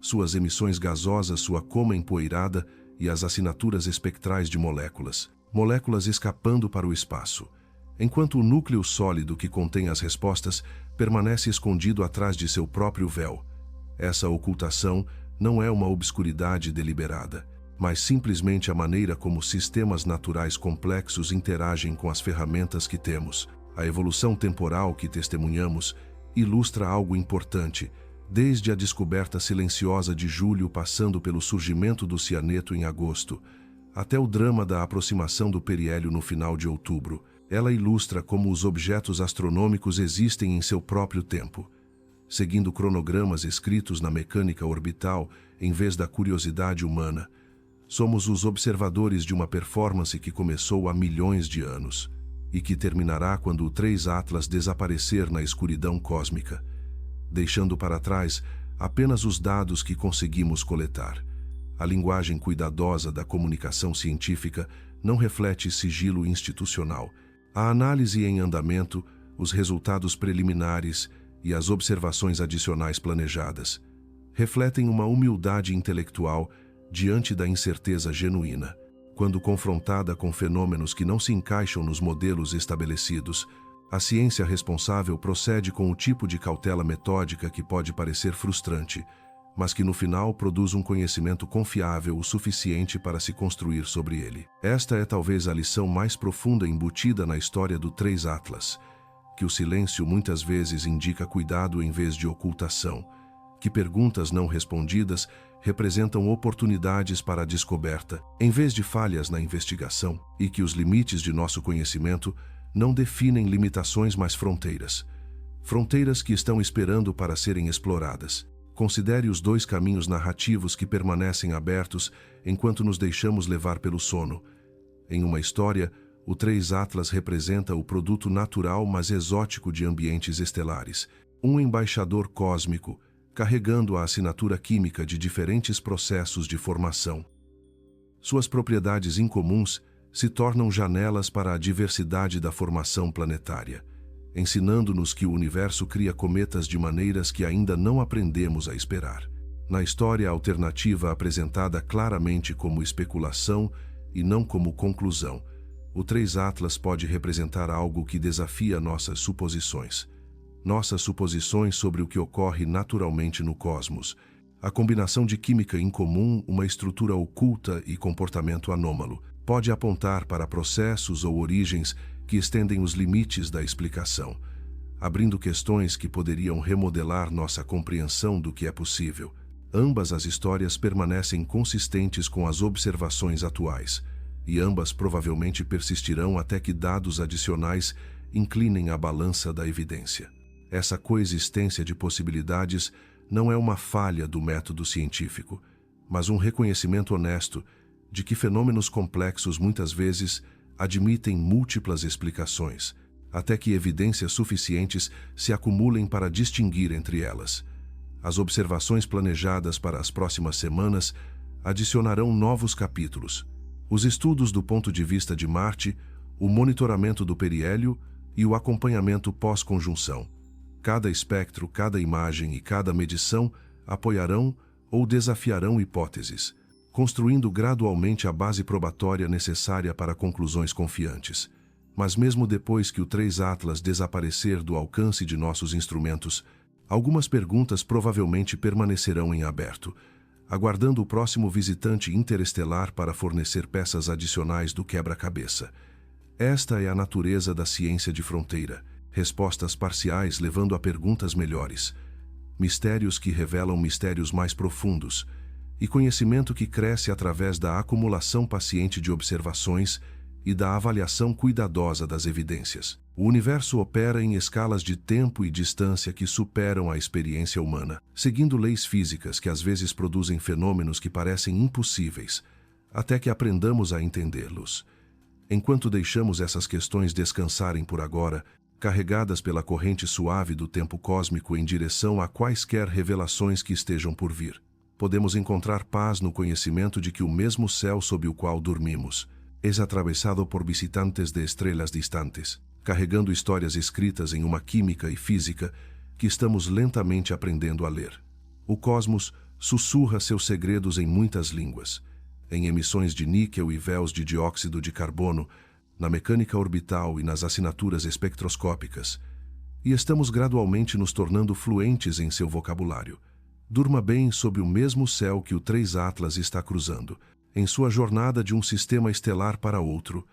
suas emissões gasosas, sua coma empoeirada e as assinaturas espectrais de moléculas. Moléculas escapando para o espaço, enquanto o núcleo sólido que contém as respostas permanece escondido atrás de seu próprio véu. Essa ocultação não é uma obscuridade deliberada, mas simplesmente a maneira como sistemas naturais complexos interagem com as ferramentas que temos. A evolução temporal que testemunhamos ilustra algo importante, desde a descoberta silenciosa de julho, passando pelo surgimento do cianeto em agosto, até o drama da aproximação do periélio no final de outubro. Ela ilustra como os objetos astronômicos existem em seu próprio tempo, seguindo cronogramas escritos na mecânica orbital em vez da curiosidade humana. Somos os observadores de uma performance que começou há milhões de anos e que terminará quando o 3 Atlas desaparecer na escuridão cósmica, deixando para trás apenas os dados que conseguimos coletar. A linguagem cuidadosa da comunicação científica não reflete sigilo institucional. A análise em andamento, os resultados preliminares e as observações adicionais planejadas refletem uma humildade intelectual diante da incerteza genuína. Quando confrontada com fenômenos que não se encaixam nos modelos estabelecidos, a ciência responsável procede com o tipo de cautela metódica que pode parecer frustrante, mas que no final produz um conhecimento confiável o suficiente para se construir sobre ele. Esta é talvez a lição mais profunda embutida na história do 3 Atlas, que o silêncio muitas vezes indica cuidado em vez de ocultação, que perguntas não respondidas representam oportunidades para a descoberta, em vez de falhas na investigação, e que os limites de nosso conhecimento não definem limitações, mas fronteiras. Fronteiras que estão esperando para serem exploradas. Considere os 2 caminhos narrativos que permanecem abertos enquanto nos deixamos levar pelo sono. Em uma história, o 3 Atlas representa o produto natural mas exótico de ambientes estelares, um embaixador cósmico, carregando a assinatura química de diferentes processos de formação. Suas propriedades incomuns se tornam janelas para a diversidade da formação planetária, ensinando-nos que o universo cria cometas de maneiras que ainda não aprendemos a esperar. Na história alternativa apresentada claramente como especulação e não como conclusão, o 3 Atlas pode representar algo que desafia nossas suposições sobre o que ocorre naturalmente no cosmos. A combinação de química incomum, uma estrutura oculta e comportamento anômalo pode apontar para processos ou origens que estendem os limites da explicação, abrindo questões que poderiam remodelar nossa compreensão do que é possível. Ambas as histórias permanecem consistentes com as observações atuais, e ambas provavelmente persistirão até que dados adicionais inclinem a balança da evidência. Essa coexistência de possibilidades não é uma falha do método científico, mas um reconhecimento honesto de que fenômenos complexos muitas vezes admitem múltiplas explicações, até que evidências suficientes se acumulem para distinguir entre elas. As observações planejadas para as próximas semanas adicionarão novos capítulos: os estudos do ponto de vista de Marte, o monitoramento do periélio e o acompanhamento pós-conjunção. Cada espectro, cada imagem e cada medição apoiarão ou desafiarão hipóteses, construindo gradualmente a base probatória necessária para conclusões confiantes. Mas mesmo depois que o 3 Atlas desaparecer do alcance de nossos instrumentos, algumas perguntas provavelmente permanecerão em aberto, aguardando o próximo visitante interestelar para fornecer peças adicionais do quebra-cabeça. Esta é a natureza da ciência de fronteira: respostas parciais levando a perguntas melhores, mistérios que revelam mistérios mais profundos, e conhecimento que cresce através da acumulação paciente de observações e da avaliação cuidadosa das evidências. O universo opera em escalas de tempo e distância que superam a experiência humana, seguindo leis físicas que às vezes produzem fenômenos que parecem impossíveis, até que aprendamos a entendê-los. Enquanto deixamos essas questões descansarem por agora, carregadas pela corrente suave do tempo cósmico em direção a quaisquer revelações que estejam por vir, podemos encontrar paz no conhecimento de que o mesmo céu sob o qual dormimos é atravessado por visitantes de estrelas distantes, carregando histórias escritas em uma química e física que estamos lentamente aprendendo a ler. O cosmos sussurra seus segredos em muitas línguas, em emissões de níquel e véus de dióxido de carbono, na mecânica orbital e nas assinaturas espectroscópicas, e estamos gradualmente nos tornando fluentes em seu vocabulário. Durma bem sob o mesmo céu que o 3 Atlas está cruzando, em sua jornada de um sistema estelar para outro,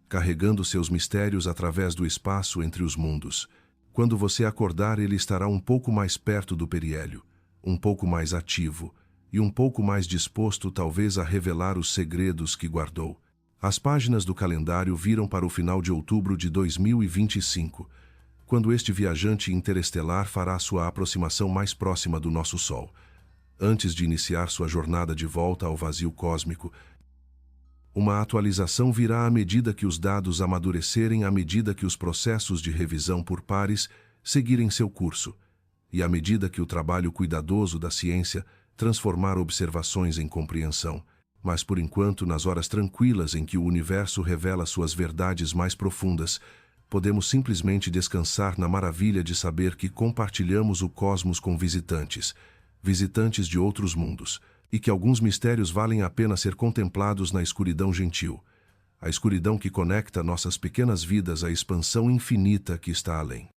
carregando seus mistérios através do espaço entre os mundos. Quando você acordar, ele estará um pouco mais perto do periélio, um pouco mais ativo e um pouco mais disposto talvez a revelar os segredos que guardou. As páginas do calendário viram para o final de outubro de 2025, quando este viajante interestelar fará sua aproximação mais próxima do nosso Sol, antes de iniciar sua jornada de volta ao vazio cósmico. Uma atualização virá à medida que os dados amadurecerem, à medida que os processos de revisão por pares seguirem seu curso, e à medida que o trabalho cuidadoso da ciência transformar observações em compreensão. Mas, por enquanto, nas horas tranquilas em que o universo revela suas verdades mais profundas, podemos simplesmente descansar na maravilha de saber que compartilhamos o cosmos com visitantes de outros mundos, e que alguns mistérios valem a pena ser contemplados na escuridão gentil, a escuridão que conecta nossas pequenas vidas à expansão infinita que está além.